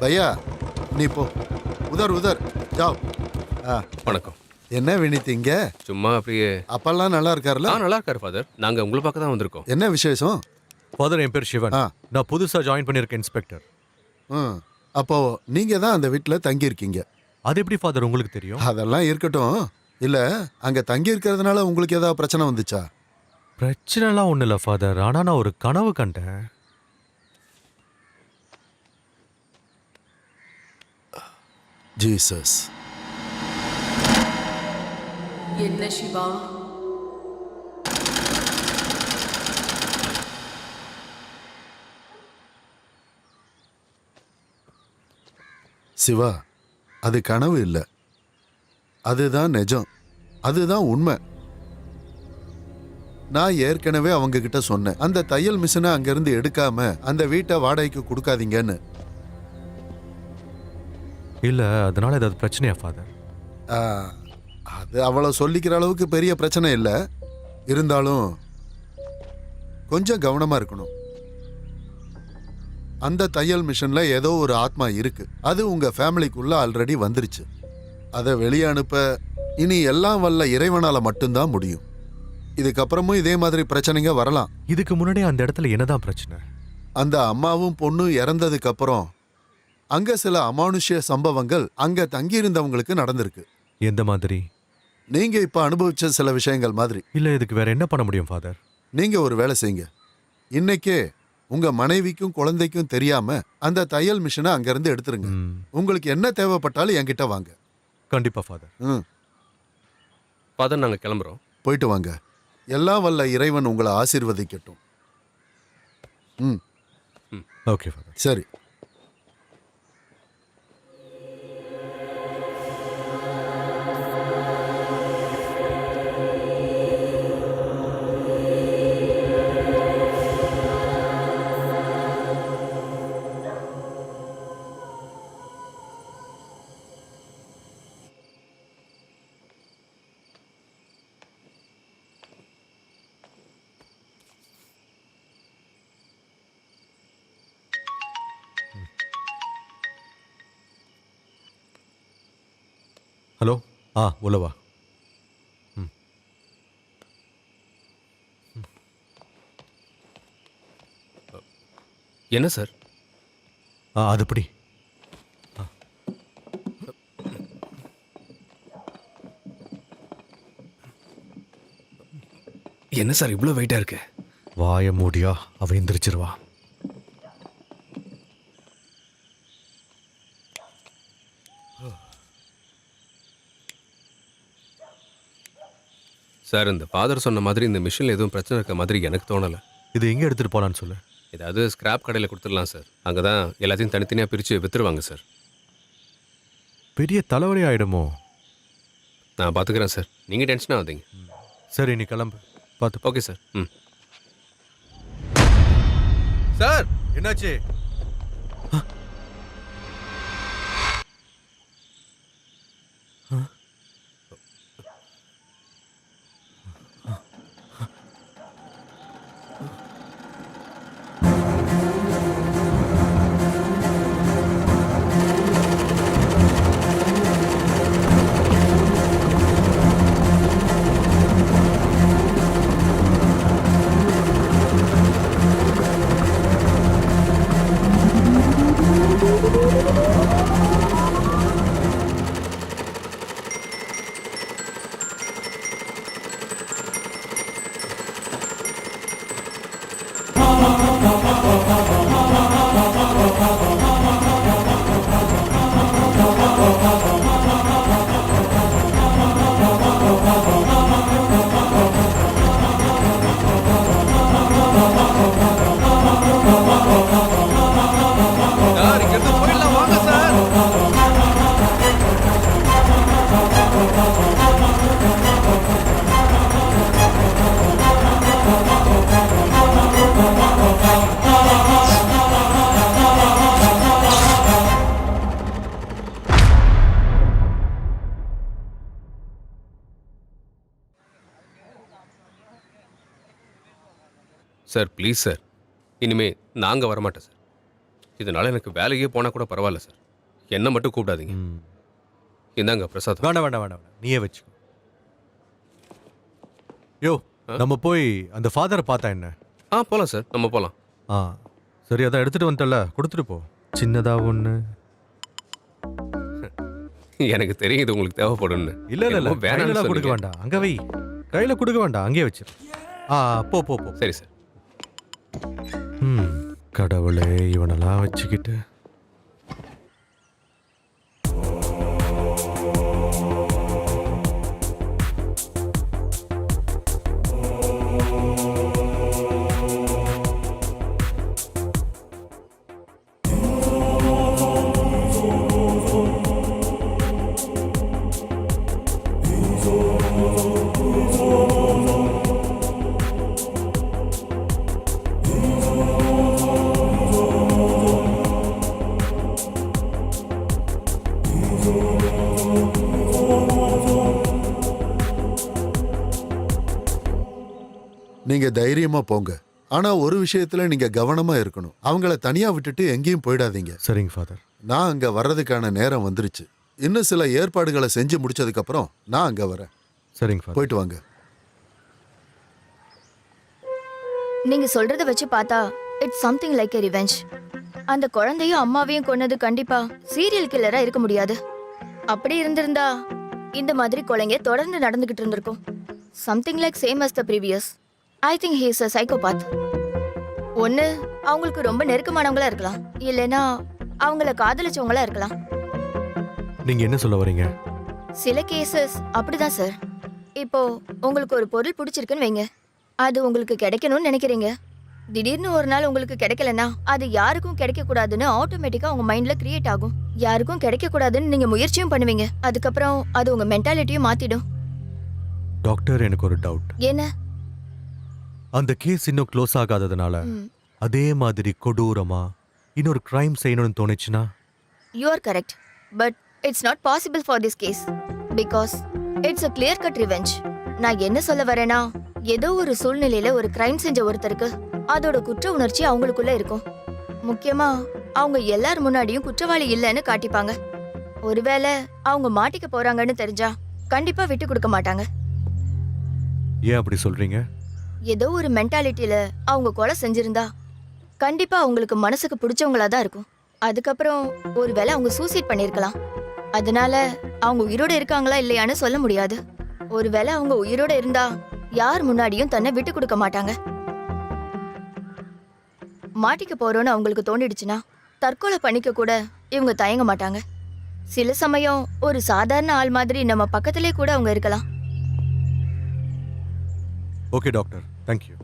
भैया नहीं पो उधर उधर जाओ। வணக்கம். என்ன வினித்தீங்க? சும்மா அப்படியே. அப்பெல்லாம் நல்லா இருக்காருல்ல? நல்லா இருக்காரு ஃபாதர். நாங்க உங்களை பார்க்க தான் வந்திருக்கோம். என்ன விசேஷம்? ஃபாதர், என் பேர் சிவன். நான் புதுசா ஜாயின் பண்ணியிருக்கேன் இன்ஸ்பெக்டர். அப்போ நீங்க தான் அந்த வீட்டில் தங்கி இருக்கீங்க. அது எப்படி ஃபாதர் உங்களுக்கு தெரியும்? அதெல்லாம் இருக்கட்டும். இல்ல அங்க தங்கி இருக்கிறதுனால உங்களுக்கு ஏதாவது பிரச்சனை வந்துச்சா? பிரச்சனைலாம் ஒன்றும் இல்லை ஃபாதர். ஆனால் நான் ஒரு கனவு கண்டேன். ஜீசஸ். என்ன சிவா? சிவா, அது கனவு இல்லை, அதுதான் நிஜம், அதுதான் உண்மை. நான் ஏற்கனவே அவங்க கிட்ட சொன்னேன், அந்த தையல் மிஷினை அங்கிருந்து எடுக்காம அந்த வீட்டை வாடகைக்கு கொடுக்காதீங்கன்னு. இல்ல, அதனால ஏதாவது பிரச்சனையா ஃபாதர்? அது அவளை சொல்லிக்கிற அளவுக்கு பெரிய பிரச்சனை இல்லை. இருந்தாலும் கொஞ்சம் கவனமா இருக்கணும். அந்த தையல் மிஷின்ல ஏதோ ஒரு ஆத்மா இருக்கு. அது உங்க ஃபேமிலிக்குள்ள ஆல்ரெடி வந்துருச்சு. அதை வெளியே அனுப்ப இனி எல்லாம் வல்ல இறைவனால மட்டும்தான் முடியும். இதுக்கப்புறமும் இதே மாதிரி பிரச்சனைங்க வரலாம். இதுக்கு முன்னாடி அந்த இடத்துல என்னதான் பிரச்சனை? அந்த அம்மாவும் பொண்ணும் இறந்ததுக்கு அப்புறம் அங்க சில அமானுஷ்ய சம்பவங்கள் அங்க தங்கியிருந்தவங்களுக்கு நடந்திருக்கு. எந்த மாதிரி? நீங்க இப்ப அனுபவிச்ச சில விஷயங்கள் மாதிரி. இல்ல, இதுக்கு வேற என்ன பண்ண முடியும் ஃபாதர்? நீங்க ஒரு வேலை செய்யுங்க. இன்னைக்கே உங்க மனைவிக்கும் குழந்தைக்கும் தெரியாம அந்த தையல் மிஷினை அங்கிருந்து எடுத்துருங்க. உங்களுக்கு என்ன தேவைப்பட்டாலும் என்கிட்ட வாங்க. கண்டிப்பா ஃபாதர். ஃபாதர், நாங்க கிளம்புறோம். போயிட்டு வாங்க. எல்லாம் வல்ல இறைவன் உங்களை ஆசீர்வதிக்கட்டும். Okay father. சரி. ஹலோ. உள்ளவா. என்ன சார்? அதுபடி. என்ன சார் இவ்வளோ வெயிட்டா இருக்கு? வாய மூடியா, அவ எந்திரிச்சிருவா. சார், இந்த ஃபாதர் சொன்ன மாதிரி இந்த மிஷினில் எதுவும் பிரச்சனை இருக்க மாதிரி எனக்கு தோணலை. இது எங்கே எடுத்துகிட்டு போகலான்னு சொல்லு. ஏதாவது ஸ்கிராப் கடையில் கொடுத்துடலாம் சார். அங்கே தான் எல்லாத்தையும் தனித்தனியாக பிரித்து விற்றுருவாங்க சார். பெரிய தலைவலி ஆகிடுமோ? நான் பார்த்துக்கிறேன் சார், நீங்கள் டென்ஷன் ஆகாதீங்க. சரி, நீ கிளம்பு. பார்த்து. Okay sir. சார், என்னாச்சு? சார் ப்ளீஸ் சார், இனிமே நாங்கள் வரமாட்டேன் சார். இதனால எனக்கு வேலையே போனால் கூட பரவாயில்ல சார். என்ன மட்டும் கூப்பிடாதீங்க. இந்தாங்க பிரசாத். வேண்டாம் வேண்டாம் வேண்டாம், நீயே வச்சுக்கோ. யோ நம்ம போய் அந்த ஃபாதரை பார்த்தா என்ன? போகலாம் சார், நம்ம போகலாம். சரி, அதான் எடுத்துட்டு வந்துட்டல, கொடுத்துட்டு போ. சின்னதா ஒன்று. எனக்கு தெரியும் இது உங்களுக்கு தேவைப்படும்னு. இல்ல வேணாம், கொடுக்க வேண்டாம். அங்கே வை, கையில் கொடுக்க வேண்டாம், அங்கேயே வச்சிரு. போ போ போ. சரி சார். கடவுளே, இவனெல்லாம் வச்சுக்கிட்டு. நீங்க தைரியமா போங்க. ஆனா ஒரு விஷயத்துல நீங்க கவனமா இருக்கணும். அவங்கள தனியா விட்டுட்டு எங்கேயும் போயிடாதீங்க. சரிங்க ஃபாதர். நான் அங்க வர்றதுக்கான நேரம் வந்துருச்சு. இன்னும் சில ஏற்பாடுகளை செஞ்சு முடிச்சதுக்கு அப்புறம் நான் அங்க வரேன். சரிங்க ஃபாதர். போயிட்டு வாங்க. நீங்க சொல்றத வச்சு பார்த்தா it's something like a revenge. அந்த குழந்தையும் அம்மாவையும் கொன்னது கண்டிப்பா சீரியல் கில்லரா இருக்க முடியாது. அப்படி இருந்திருந்தா இந்த மாதிரி கொலைங்க தொடர்ந்து நடந்துகிட்டு இருந்திருக்கும். Something like same as the previous. I think he is a psychopath. ஒன்னு அவங்களுக்கு ரொம்ப நெருக்கமானவங்களா இருக்கலாம், இல்லைன்னா அவங்கள காதலிச்சவங்களா இருக்கலாம். நீங்க என்ன சொல்ல வரீங்க? சில கேசஸ் அப்படிதான் சார். இப்போ உங்களுக்கு ஒரு பொருள் பிடிச்சிருக்குன்னு வைங்க, அது உங்களுக்கு கிடைக்கணும்னு நினைக்கிறீங்க. திடீர்னு ஒரு நாள் உங்களுக்கு கிடைக்கலன்னா அது யாருக்கும் கிடைக்க கூடாதுன்னு ஆட்டோமேட்டிக்கா உங்க மைண்ட்ல கிரியேட் ஆகும். யாருக்கும் கிடைக்க கூடாதுன்னு நீங்க முயற்சியும் பண்ணுவீங்க. அதுக்கப்புறம் அது உங்க மென்டாலிட்டியும் மாத்திடும். டாக்டர், எனக்கு ஒரு டவுட். என்ன? அந்த கேஸ் இன்னும் க்ளோஸ் ஆகாததுனால அதே மாதிரி கொடூரமா இன்னொரு கிரைம் செய்யணும்னு தோணுச்சுன்னா? You are correct, but it's not possible for this case because it's a clear cut revenge. நான் என்ன சொல்ல வரேனா, ஏதோ ஒரு சூழ்நிலையில ஒரு கிரைம் செஞ்ச ஒருத்தருக்கு அதோட குற்ற உணர்ச்சி அவங்களுக்குள்ள இருக்கும். முக்கியமா அவங்க எல்லார் முன்னாடியும் குற்றவாளி இல்லைன்னு காட்டிப்பாங்க. ஒருவேளை அவங்க மாட்டிக்க போறாங்கன்னு தெரிஞ்சா கண்டிப்பா விட்டு கொடுக்க மாட்டாங்க. ஏன் அப்படி சொல்றீங்க? ஏதோ ஒரு மென்டாலிட்டியில அவங்க கொலை செஞ்சிருந்தா கண்டிப்பா அவங்களுக்கு மனசுக்கு பிடிச்சவங்களா தான் இருக்கும். அதுக்கப்புறம் ஒருவேளை அவங்க சூசைட் பண்ணிருக்கலாம். அதனால அவங்க உயிரோட இருக்காங்களா இல்லையான்னு சொல்ல முடியாது. ஒருவேளை அவங்க உயிரோட இருந்தா யார் முன்னாடியும் தன்னை விட்டு கொடுக்க மாட்டாங்க. மாட்டிக்க போறோன்னு அவங்களுக்கு தோண்டிடுச்சுன்னா தற்கொலை பண்ணிக்க கூட இவங்க தயங்க மாட்டாங்க. சில சமயம் ஒரு சாதாரண ஆள் மாதிரி நம்ம பக்கத்திலே கூட அவங்க இருக்கலாம். Okay doctor, thank you.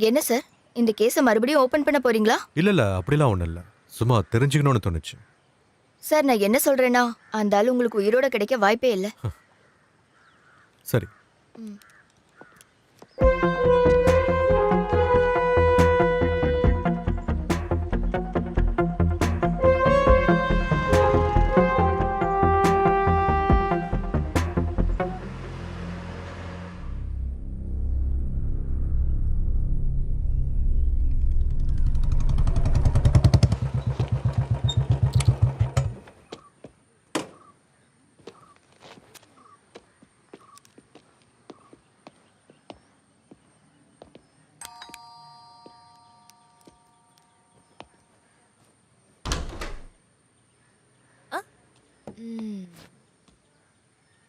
என்ன சார், இந்த கேஸை மறுபடியும் ஓபன் பண்ண போறீங்களா? இல்ல அப்படிலாம் ஒண்ணும் இல்ல, சும்மா தெரிஞ்சுக்கணும்னு தோணுச்சு. சார், நான் என்ன சொல்றேன்னா, அந்த ஆள் உங்களுக்கு உயிரோட கிடைக்க வாய்ப்பே இல்லை. சரி.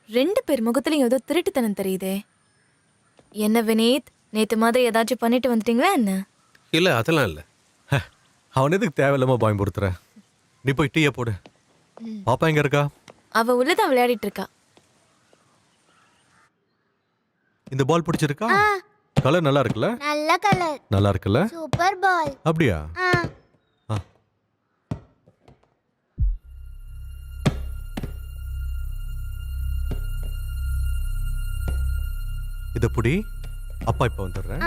ரெண்டு பேர் முகத்துலயும் ஏதோ திருட்டுத்தனம் தெரியுதே. என்ன வினீத், நேத்து மாதிரி ஏதாச்சும் பண்ணிட்டு வந்துட்டீங்களா என்ன? இல்ல, அதெல்லாம் இல்ல. அவன் எதுக்கு தேவையில்லாம பயன்படுத்துற? நீ போய் டீயை போடு. பாப்பா எங்க இருக்கா? அவ உள்ளதான் விளையாடிட்டு இருக்கா. இந்த பால் பிடிச்சிருக்கா? கலர் நல்லா இருக்குல்ல? நல்ல கலர். நல்லா இருக்குல்ல? சூப்பர் பால். அப்படியா? இத புடி, அப்பா இப்ப வந்துடுறேன்.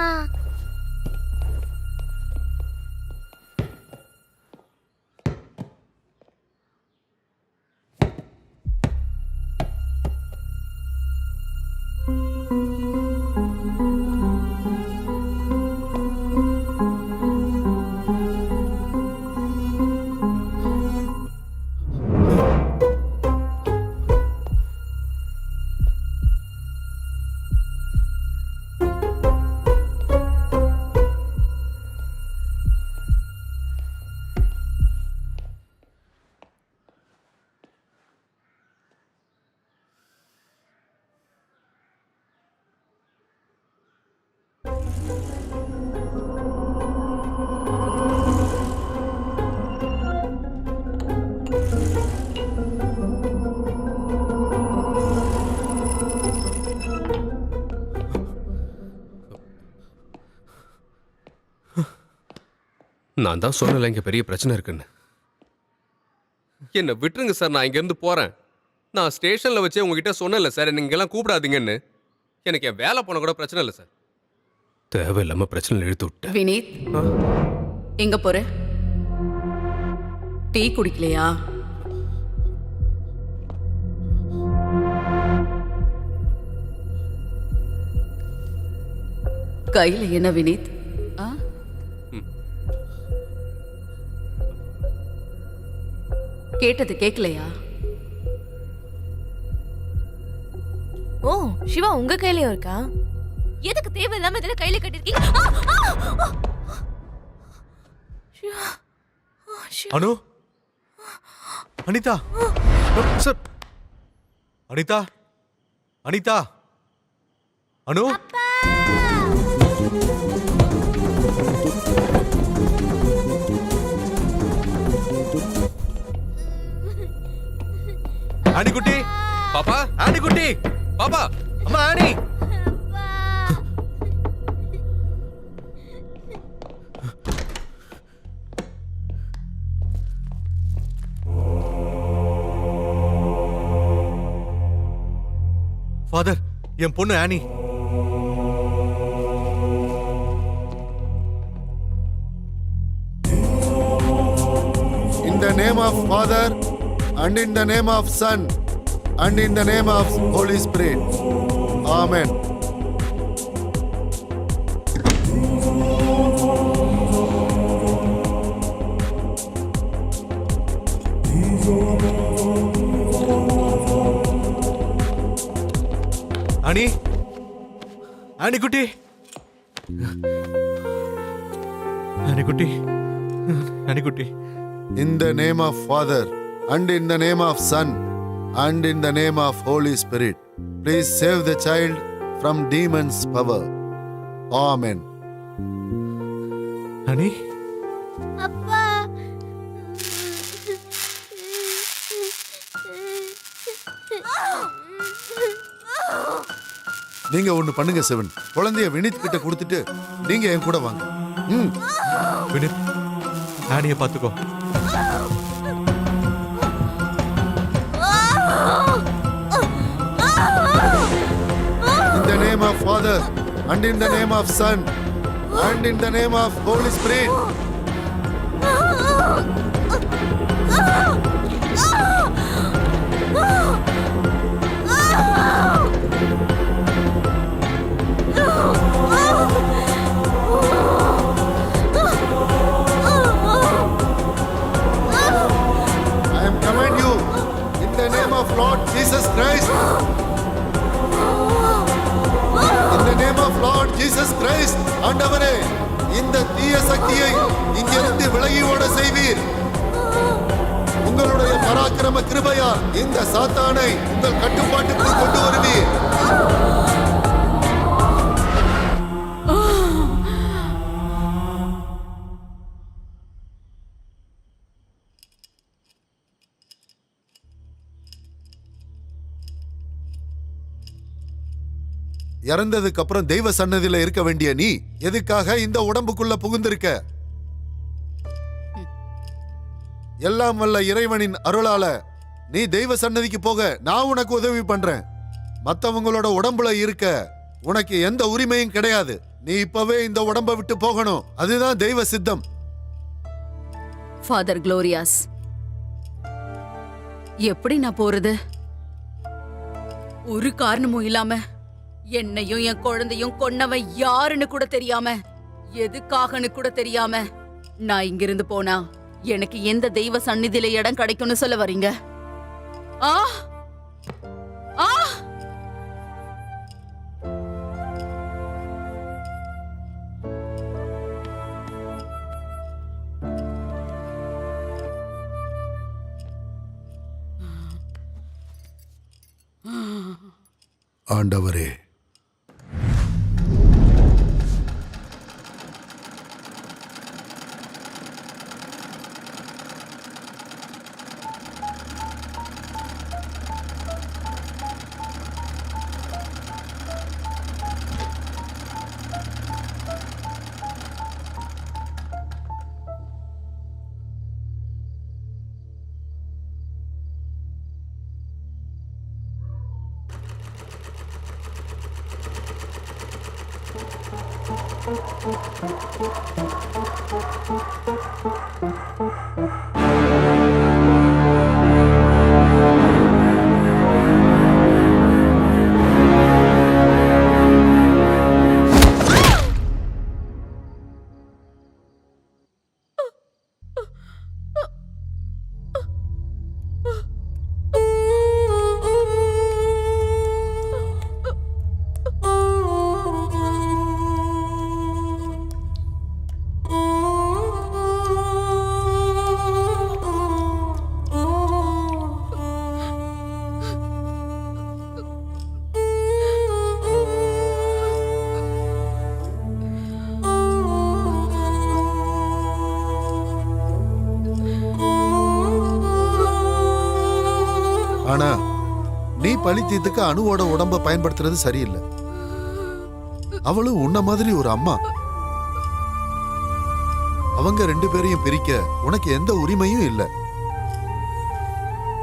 நான் தான் சொன்னல இங்க பெரிய பிரச்சனை இருக்குன்னு. என்ன விட்டுருங்க சார், நான் இங்கேருந்து போறேன். நான் ஸ்டேஷன்ல வச்சே உங்ககிட்ட சொன்னேன்ல சார், நீங்க எல்லாம் கூப்பிடாதீங்கன்னு. எனக்கு என் வேலை போன கூட பிரச்சனை இல்லை சார். தேவையில்லாம பிரச்சனை இழுத்து விட்டேன். வினீத், எங்க போற? டீ குடிக்கலையா? கையில என்ன வினீத்? கேட்டது கேட்கலையா? ஓ சிவா, உங்க கையிலயும் இருக்கா? எதுக்கு தேவையில்லாம இதெல்லாம் கையில கட்டிருக்கீங்க? அனு, அனிதா சார், அனிதா, அனிதா, அனு, ஆனிக்குட்டி, பாப்பா, ஆனிக்குட்டி, பாப்பா, அம்மா ஆனி. ஃபாதர், என் பொண்ணு ஆனி. In the name of Father, and in the name of Son, and in the name of Holy Spirit. Amen. Aani, ஆனிக்குட்டி, ஆனிக்குட்டி, ஆனிக்குட்டி. In the name of Father, and in the name of Son, and in the name of Holy Spirit. Please save the child from demons' power. Amen. ஆனி, அப்பா, நீங்க ஒண்ணு பண்ணுங்க சிவன். குழந்தைய வினித் கிட்ட கொடுத்துட்டு நீங்க என் கூட வாங்க. வினித், ஆனியை பார்த்துக்கோ. In the name of Father, and in the name of Son, and in the name of Holy Spirit. I am command you in the name of Lord Jesus Christ. In the name of Lord Jesus Christ. ஆண்டவரே, இந்த தீய சக்தியை இங்கிருந்து விலகி ஓட செய்வீர். உங்களுடைய பராக்கிரம கிருபையால் இந்த சாத்தானை உங்கள் கட்டுப்பாட்டுக்குள் கொண்டு வருவீர். இறந்ததுக்கு அப்புறம் தெய்வ சன்னதியில இருக்க வேண்டிய நீ எதுக்காக இந்த உடம்புக்குள்ள புகுந்திருக்க? எல்லாம் வல்ல இறைவனின் அருளால நீ தெய்வ சன்னதிக்கு போக நான் உனக்கு உதவி பண்றேன். மத்தவங்களோட உடம்புல இருக்க உனக்கு எந்த உரிமையும் கிடையாது. நீ இப்பவே இந்த உடம்பை விட்டு போகணும். அதுதான் தெய்வ சித்தம். ஃபாதர் குளோரியாஸ், எப்படி நான் போறது? ஒரு காரணமும் இல்லாம என்னையும் என் குழந்தையும் கொன்னவன் யாருன்னு கூட தெரியாம, எதுக்காகன்னு கூட தெரியாம நான் இங்கிருந்து போனா எனக்கு எந்த தெய்வ சந்நிதியில இடம் கிடைக்கும்னு சொல்ல வரீங்க? ஆ ஆ ஆண்டவரே, ஆனா நீ பழித்தீத்துக்கு அணுவோட உடம்ப பயன்படுத்துறது சரியில்லை. அவளும் உன்ன மாதிரி ஒரு அம்மா. அவங்க 2 பேரையும் பிரிக்க உனக்கு எந்த உரிமையும் இல்லை.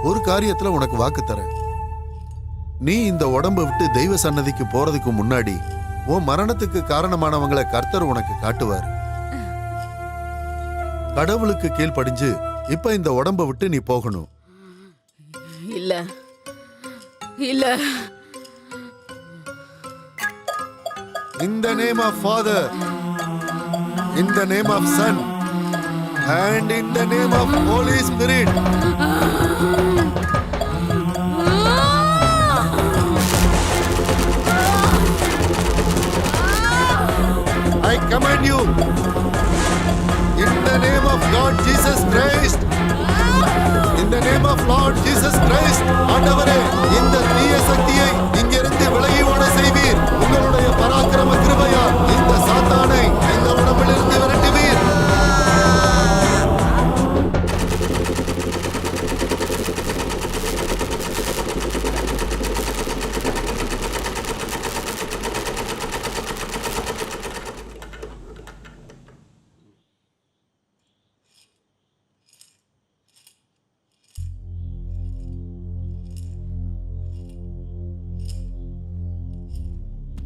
ஒரு காரியத்துல உனக்கு வாக்கு தரேன். நீ இந்த உடம்ப விட்டு தெய்வ சன்னதிக்கு போறதுக்கு முன்னாடி உன் மரணத்துக்கு காரணமானவங்களை கர்த்தர் உனக்கு காட்டுவார். கடவுளுக்கு கீழ்ப்படிஞ்சு இப்ப இந்த உடம்ப விட்டு நீ போகணும். இல்ல இல்ல. In the name of Father, in the name of Son, and in the name of Holy Spirit. I command you, in the name of God Jesus Christ, in the name of Lord Jesus Christ, ஆண்டவரே இந்த தீய சக்தியை இங்கிருந்து விலகி ஓட செய்வீர். உங்களுடைய பராக்கிரம கிருபையால் இந்த சாத்தானை இந்த உடம்பிலிருந்து விரட்டுவீர்.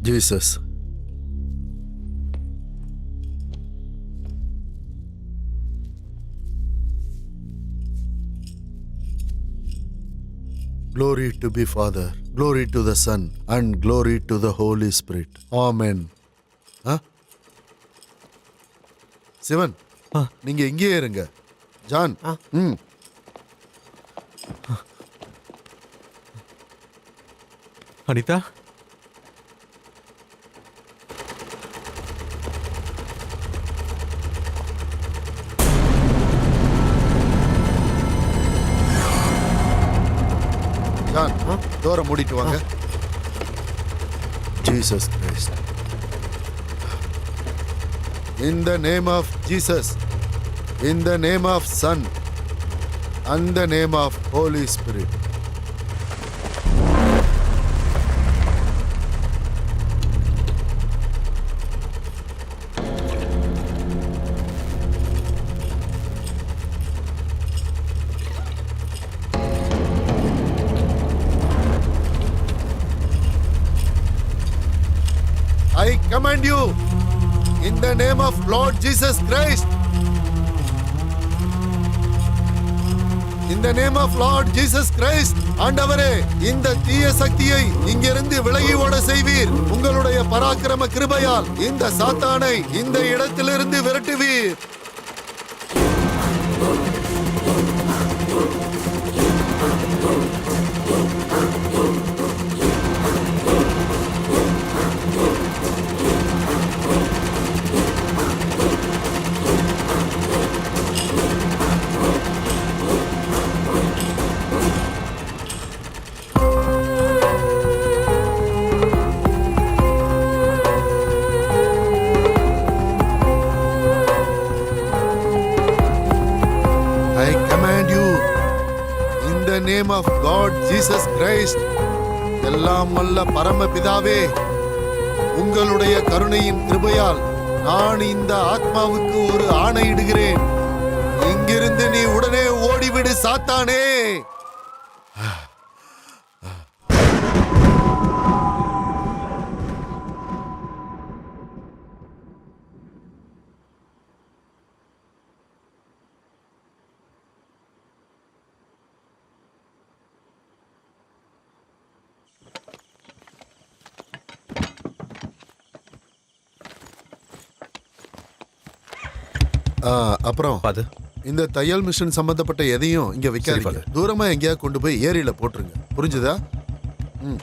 Jesus. Glory to be Father, glory to the Son, and glory to the Holy Spirit. Amen. Sivan, நீங்க இங்கேயே இருங்க. ஜான், அனிதா, ஜான், டோரை மூடிட்டு வாங்க. Jesus Christ. In the name of Jesus, in the name of Son, and the name of Holy Spirit. I command you, in the name of Lord Jesus Christ, in the name of Lord Jesus Christ, ஆண்டவரே இந்த தீய சக்தியை இங்கிருந்து விலகி ஓட செய்வீர். உங்களுடைய பராக்கிரம கிருபையால் இந்த சாத்தானை இந்த இடத்திலிருந்து விரட்டுவீர். I command you, in the name of God Jesus Christ, எல்லாம் வல்ல பரமபிதாவே, உங்களுடைய கருணையின் கிருபையால் நான் இந்த ஆத்மாவுக்கு ஒரு ஆணையிடுகிறேன். இங்கிருந்து நீ உடனே ஓடிவிடு சாத்தானே. அப்புறம் அது இந்த தையல் மிஷின் சம்பந்தப்பட்ட எதையும் இங்க வைக்காதீங்க. தூரமா எங்கேயாவது கொண்டு போய் ஏரியில போட்டுருங்க. புரிஞ்சுதா? ம்.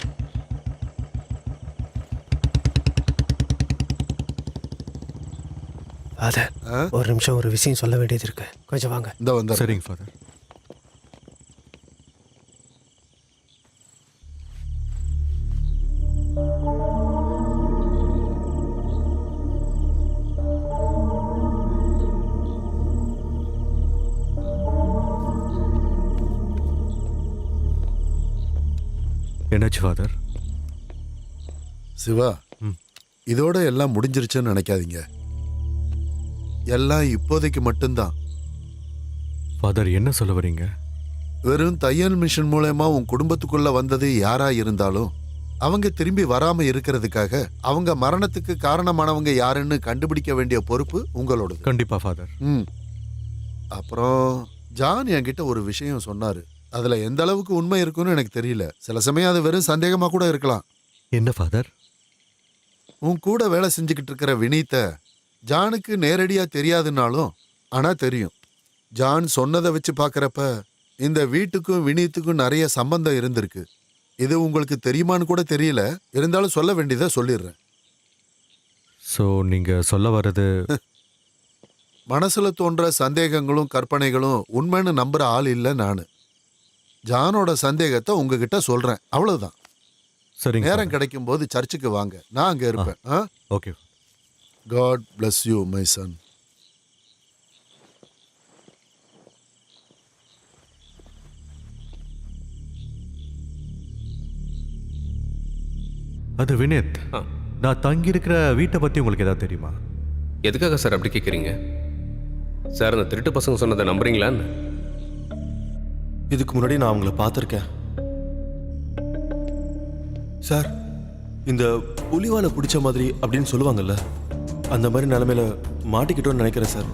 ஒரு நிமிஷம் ஒரு விஷயம் சொல்ல வேண்டியது இருக்கு. கொஞ்சம் வாங்க. இந்த வந்த சரிங்க ஃபாதர். என்னாச்சு ஃபாதர்? சிவா, இதோட எல்லாம் முடிஞ்சிருச்சுன்னு நினைக்காதீங்க. எல்லாம் இப்போதைக்கு மட்டும்தான். ஃபாதர் என்ன சொல்ல வரீங்க? வெறும் தையல் மிஷின் மூலமா உன் குடும்பத்துக்குள்ள வந்தது யாரா இருந்தாலும் அவங்க திரும்பி வராம இருக்கிறதுக்காக அவங்க மரணத்துக்கு காரணமானவங்க யாருன்னு கண்டுபிடிக்க வேண்டிய பொறுப்பு உங்களோடது. கண்டிப்பா ஃபாதர். அப்புறம் ஜான் என்கிட்ட ஒரு விஷயம் சொன்னாரு. அதுல எந்த அளவுக்கு உண்மை இருக்குன்னு எனக்கு தெரியல. சில சமயம் அது வெறும் சந்தேகமா கூட இருக்கலாம். என்ன ஃபாதர்? உன் கூட வேலை செஞ்சுக்கிட்டு இருக்கிற வினீத்தை ஜானுக்கு நேரடியா தெரியாதுன்னாலும் ஆனா தெரியும். ஜான் சொன்னதை வச்சு பார்க்கறப்ப இந்த வீட்டுக்கும் வினீத்துக்கும் நிறைய சம்பந்தம் இருந்திருக்கு. இது உங்களுக்கு தெரியுமான்னு கூட தெரியல. இருந்தாலும் சொல்ல வேண்டியதை சொல்லிடுறேன். ஸோ நீங்க சொல்ல வர்றது மனசுல தோன்ற சந்தேகங்களும் கற்பனைகளும் உண்மைன்னு நம்புற ஆள் இல்லை நானு. ஜானோட சந்தேகத்தை உங்ககிட்ட சொல்றேன், அவ்வளவுதான். சரிங்க. நேரம் கிடைக்கும் போது சர்ச்சுக்கு வாங்க, நான் அங்க இருப்பேன். Okay. God bless you, my son. அது வினீத், நான் தங்கி இருக்கிற வீட்டை பத்தி உங்களுக்கு ஏதாவது தெரியுமா? எதுக்காக சார் அப்படி கேட்குறீங்க? சார் அந்த திருட்டு பசங்க சொன்னதை நம்புறீங்களான்னு? இதுக்கு முன்னாடி நான் அவங்கள பார்த்துருக்கேன் சார். இந்த புலிவாலை பிடிச்ச மாதிரி அப்படின்னு சொல்லுவாங்கல்ல, அந்த மாதிரி நிலைமையில மாட்டிக்கிட்டோன்னு நினைக்கிறேன் சார்.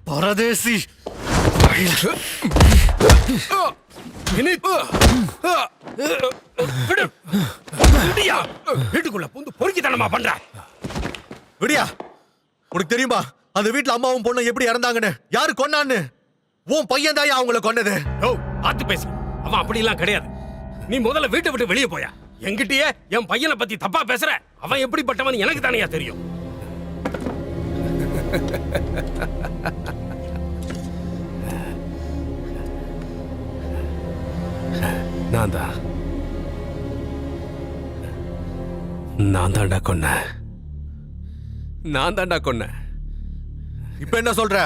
பரதேசி! வீட்டுக்குள்ள புந்து பொறுக்கித்தனமா பண்ற. விடியா, உனக்கு தெரியுமா அந்த வீட்டுல அம்மாவும் பொண்ணும் எப்படி இறந்தாங்கன்னு, யாரு கொன்னான்னு? உன் பையன் தான் அவங்கள கொன்னது. ஓ பார்த்து பேசு. அவன் அப்படிலாம் கிடையாது. நீ முதல்ல வீட்டை விட்டு வெளியே போயா. என்கிட்டயே என் பையனை பத்தி தப்பா பேசுற. அவன் எப்படிப்பட்டவன் எனக்கு தானையா தெரியும். நான் தான்டா கொன்னேன். நான் தான்டா கொன்னேன். இப்ப என்ன சொல்ற?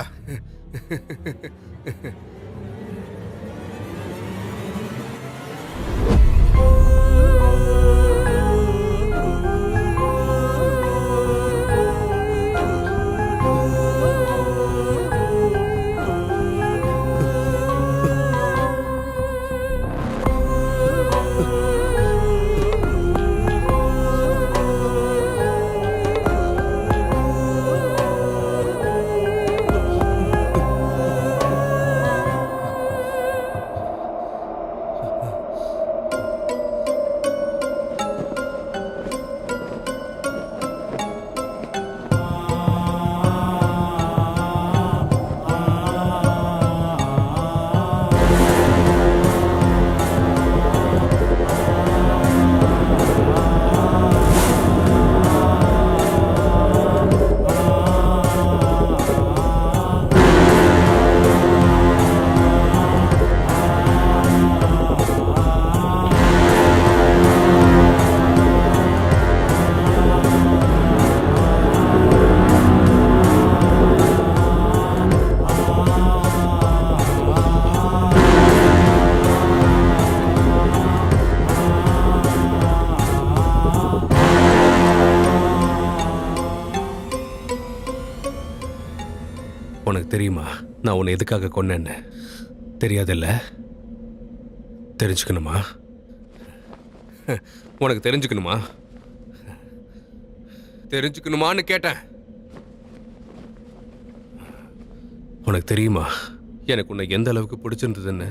உனக்கு தெரியுமா நான் உன்னை எதுக்காக கொன்னேன்னு? தெரியாதுல்ல? தெரிஞ்சுக்கணுமா? உனக்கு தெரிஞ்சுக்கணுமா? தெரிஞ்சுக்கணுமான்னு கேட்டேன். உனக்கு தெரியுமா எனக்கு உன்னை எந்த அளவுக்கு பிடிச்சிருந்ததுன்னு?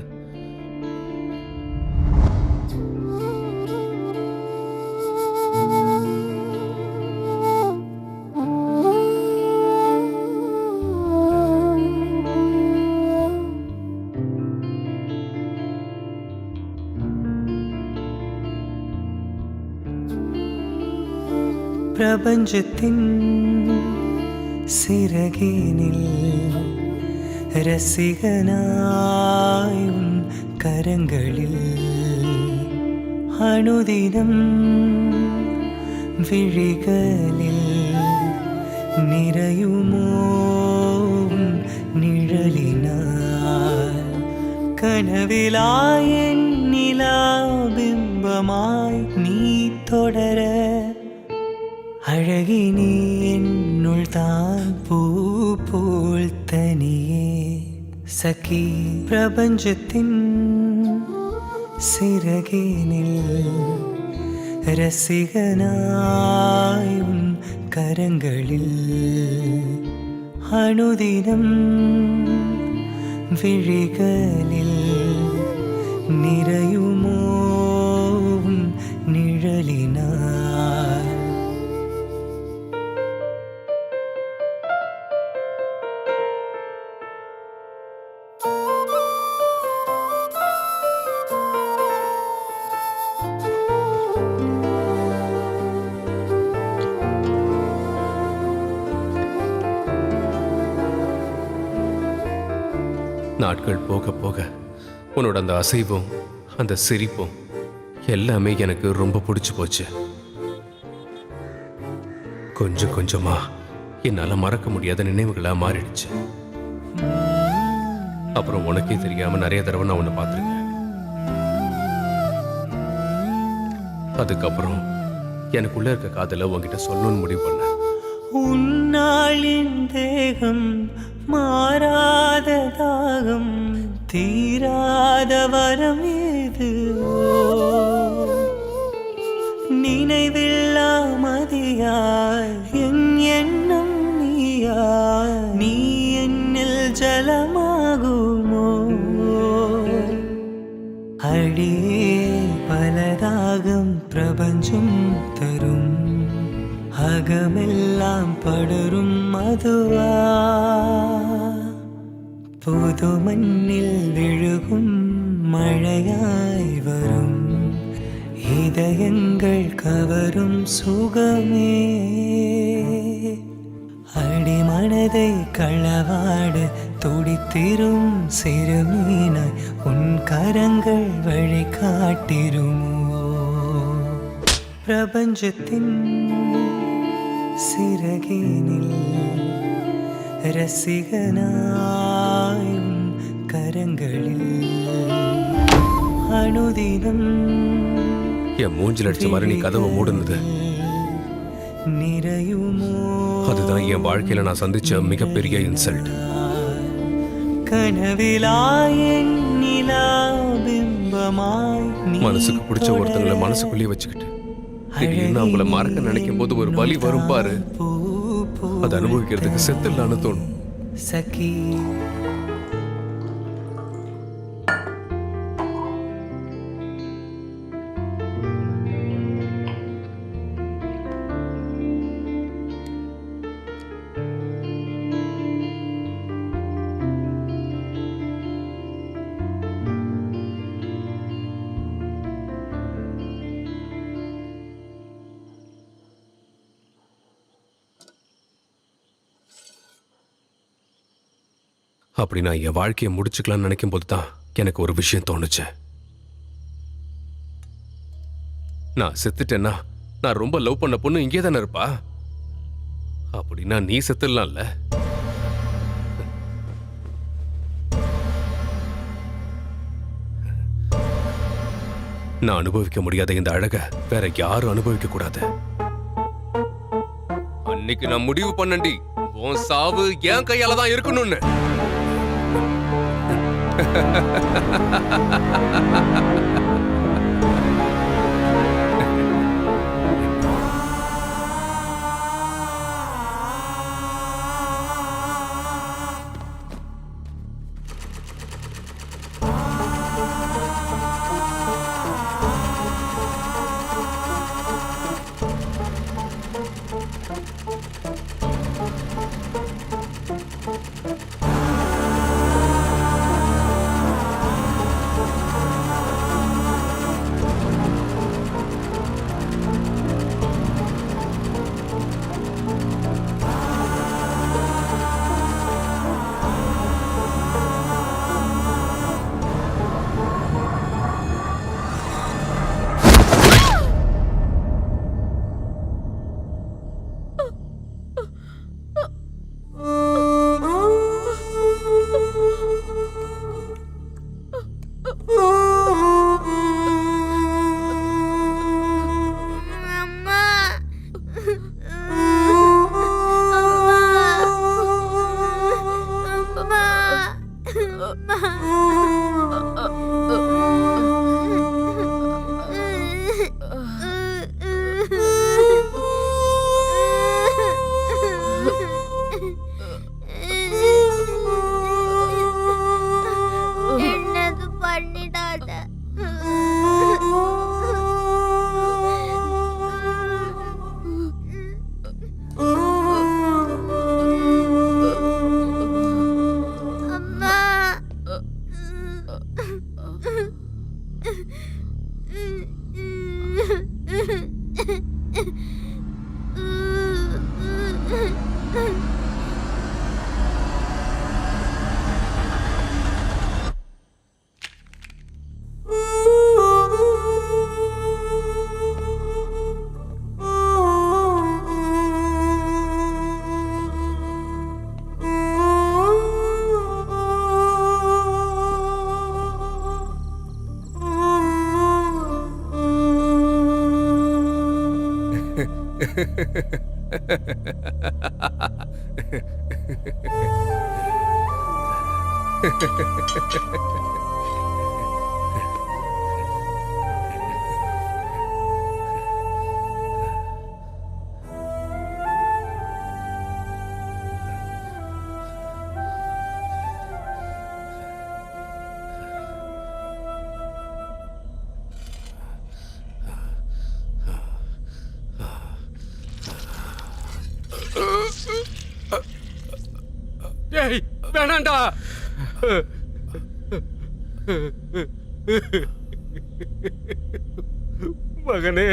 பிரபஞ்சத்தின் சிறகினில் ரசிகனாய் உன் கரங்களில் அனுதினம் விழிகளில் நிறையுமோ உன் நிழலினாய் கனவிலாயின் நிலா பிம்பமாய் நீ தொடர அழகினி என்னுள் தான் பூ போல் தனியே சகி பிரபஞ்சத்தின் சிறகினில் ரசிகனாய் உன் கரங்களில் அனுதினம் விழிகளில் நிறையுமோ உன் நிழலினாய் நாட்கள் போக போக உன்னோட அந்த அசைவும் அந்த சிரிப்பும் எல்லாமே எனக்கு ரொம்ப பிடிச்சு போச்சு. கொஞ்சம் கொஞ்சமா என்னால மறக்க முடியாத நினைவுகளா மாறிடுச்சு. அப்புறம் உனக்கே தெரியாம நிறைய தடவை நான் உன்னை பார்த்துருக்கேன். அதுக்கப்புறம் எனக்குள்ள இருக்க காதல உன்கிட்ட சொல்லணும்னு முடிவு பண்ண. உன்னாளின் தேகம் மாறாத தாகம் தீராத வரம் ஏது நினைவில்லா மதியாய் என் எண்ணம் நீயாய் நீ என்னில் ஜலமாகுமோ அடியே பலதாகம் பிரபஞ்சம் தரும் அகமெல்லாம் படரும் மதுவா புது மண்ணில் விழுகும் மழையாய் வரும் இதயங்கள் கவரும் சுகமே அடிமனதை களவாட துடித்திரும் சிறுமீனாய் உன் கரங்கள் வழிகாட்டிருமோ பிரபஞ்சத்தின் சிறகினில் ரசிகனாய் உன் கரங்களில் அனுதினம் என் மூஞ்சில் அடிச்ச மாதிரி நீ கதவை மூடுனது நிறையுமோ அதுதான் என் வாழ்க்கையில நான் சந்திச்ச மிகப்பெரிய இன்சல்ட். கனவிலாயின் நிலா பிம்பமாய் மனசுக்கு பிடிச்ச ஒருத்தங்களை மனசுக்குள்ளேயே வச்சுக்கிட்டு திடீர்னு அவங்கள மறக்க நினைக்கும் போது ஒரு வலி வரும் பாரு, அதை அனுபவிக்கிறதுக்கு செத்துலான்னு தோணும். சகி அப்படி நான் என் வாழ்க்கையை முடிச்சுக்கலாம்னு நினைக்கும் போது தான் எனக்கு ஒரு விஷயம் தோணுச்சு. நான் செத்துட்டேன்னா நான் ரொம்ப லவ் பண்ண பொண்ணு இங்கே தானே இருப்பா. அப்படின்னா நீ செத்துடலாம்ல. நான் அனுபவிக்க முடியாத இந்த அழக வேற யாரும் அனுபவிக்க கூடாது. அன்னைக்கு நான் முடிவு பண்ணண்டி, உன் சாவு என் கையால தான் இருக்கணும்னு. என்னது பண்ணிடாத. அம்மா வேணாண்டா. மகனே,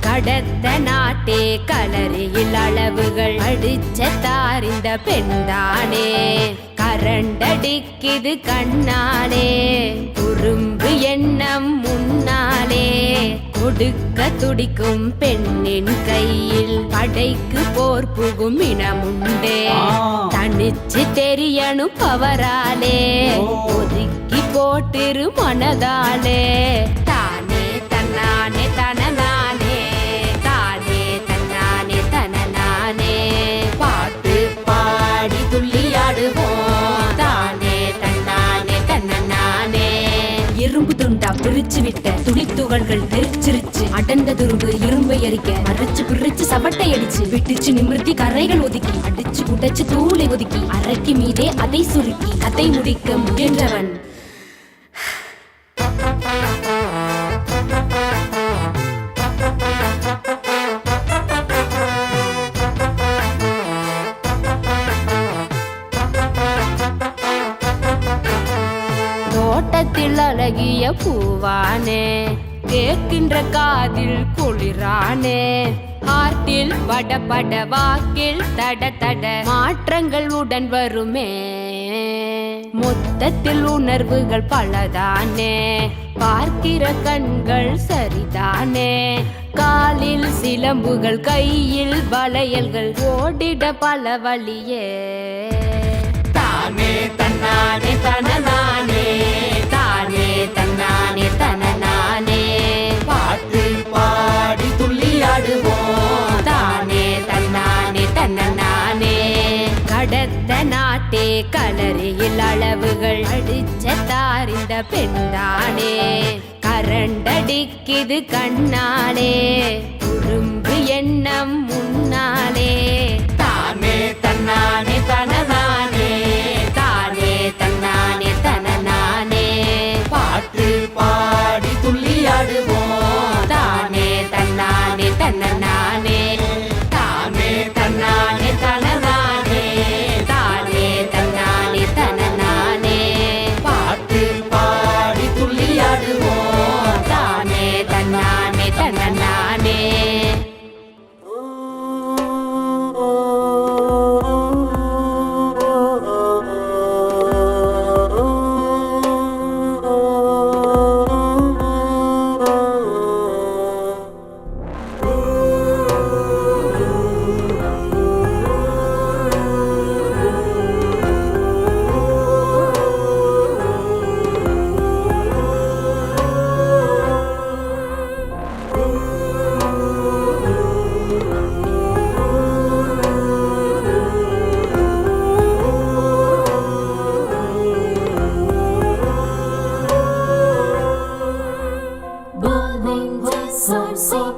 கடத்த நாட்டே களரியில் அளவுகள் அடிச்ச தாரிந்த பெண்தானே கரண்டடிக்குது கண்ணாலே குறும்பு எண்ணம் முன்னாலே கொடுக்க துடிக்கும் பெண்ணின் கையில் படைக்கு போர் புகும் இனமுண்டே தனிச்சு தெரியணும் பவராலே ஒதுக்கி போட்டிரு மனதாலே தானே தன்னானே தனநானே தானே தன்னானே தனநானே பாட்டு பாடி துள்ளியாடுவோம் தானே தன்னானே தனநானே இரும்பு துண்டா பிரிச்சு விட்ட துளித்துகள்கள் தெரிச்சிருச்சு அடர்ந்த துரும்பு இரும்பை எரிக்க மறைச்சு பிரிச்சு சவட்டை அடிச்சு விட்டுச்சு நிமிர்த்தி கரைகள் ஒதுக்கி அடிச்சு குடைச்சு தூளை ஒதுக்கி அரைக்கு மீதே அதை சுருக்கி கதை முடிக்க முயன்றவன் தோட்டத்தில் அழகிய பூவானே கேட்கின்ற காதில் குளிரானே ஹார்ட்டில் படபட வாக்கில் தட தட மாற்றங்கள் உடன் வருமே மொத்தத்தில் உணர்வுகள் பலதானே பார்க்கிற கண்கள் சரிதானே காலில் சிலம்புகள் கையில் வளையல்கள் ஓடிட பல வழியே தானே தன்னானே தனநானே தானே தன்னானே தனநானே பாட்டு பாடி துள்ளியாடுவோம் தானே தன்னானே தனநானே கடத்த நாட்டே களரியில் அளவுகள் அடிச்ச தாரிந்த பெண்தானே கரண்டடிக்குது கண்ணாலே குறும்பு எண்ணம் முன்னாலே தானே தன்னானே தனநானே தானே தன்னானே தனநானே பாட்டு பாடி துள்ளியாடுவோம் தானே தன்னானே தனநானே தானே தன்னானே தனநானே தானே தன்னானே தனநானே பாட்டு பாடி துள்ளியாடுவோம் தானே தன்னானே தனநானே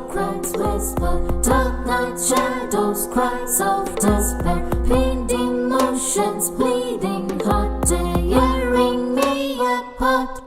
cracks whisper, dark night shadows, cries of despair, pained emotions, bleeding heart, tearing me apart.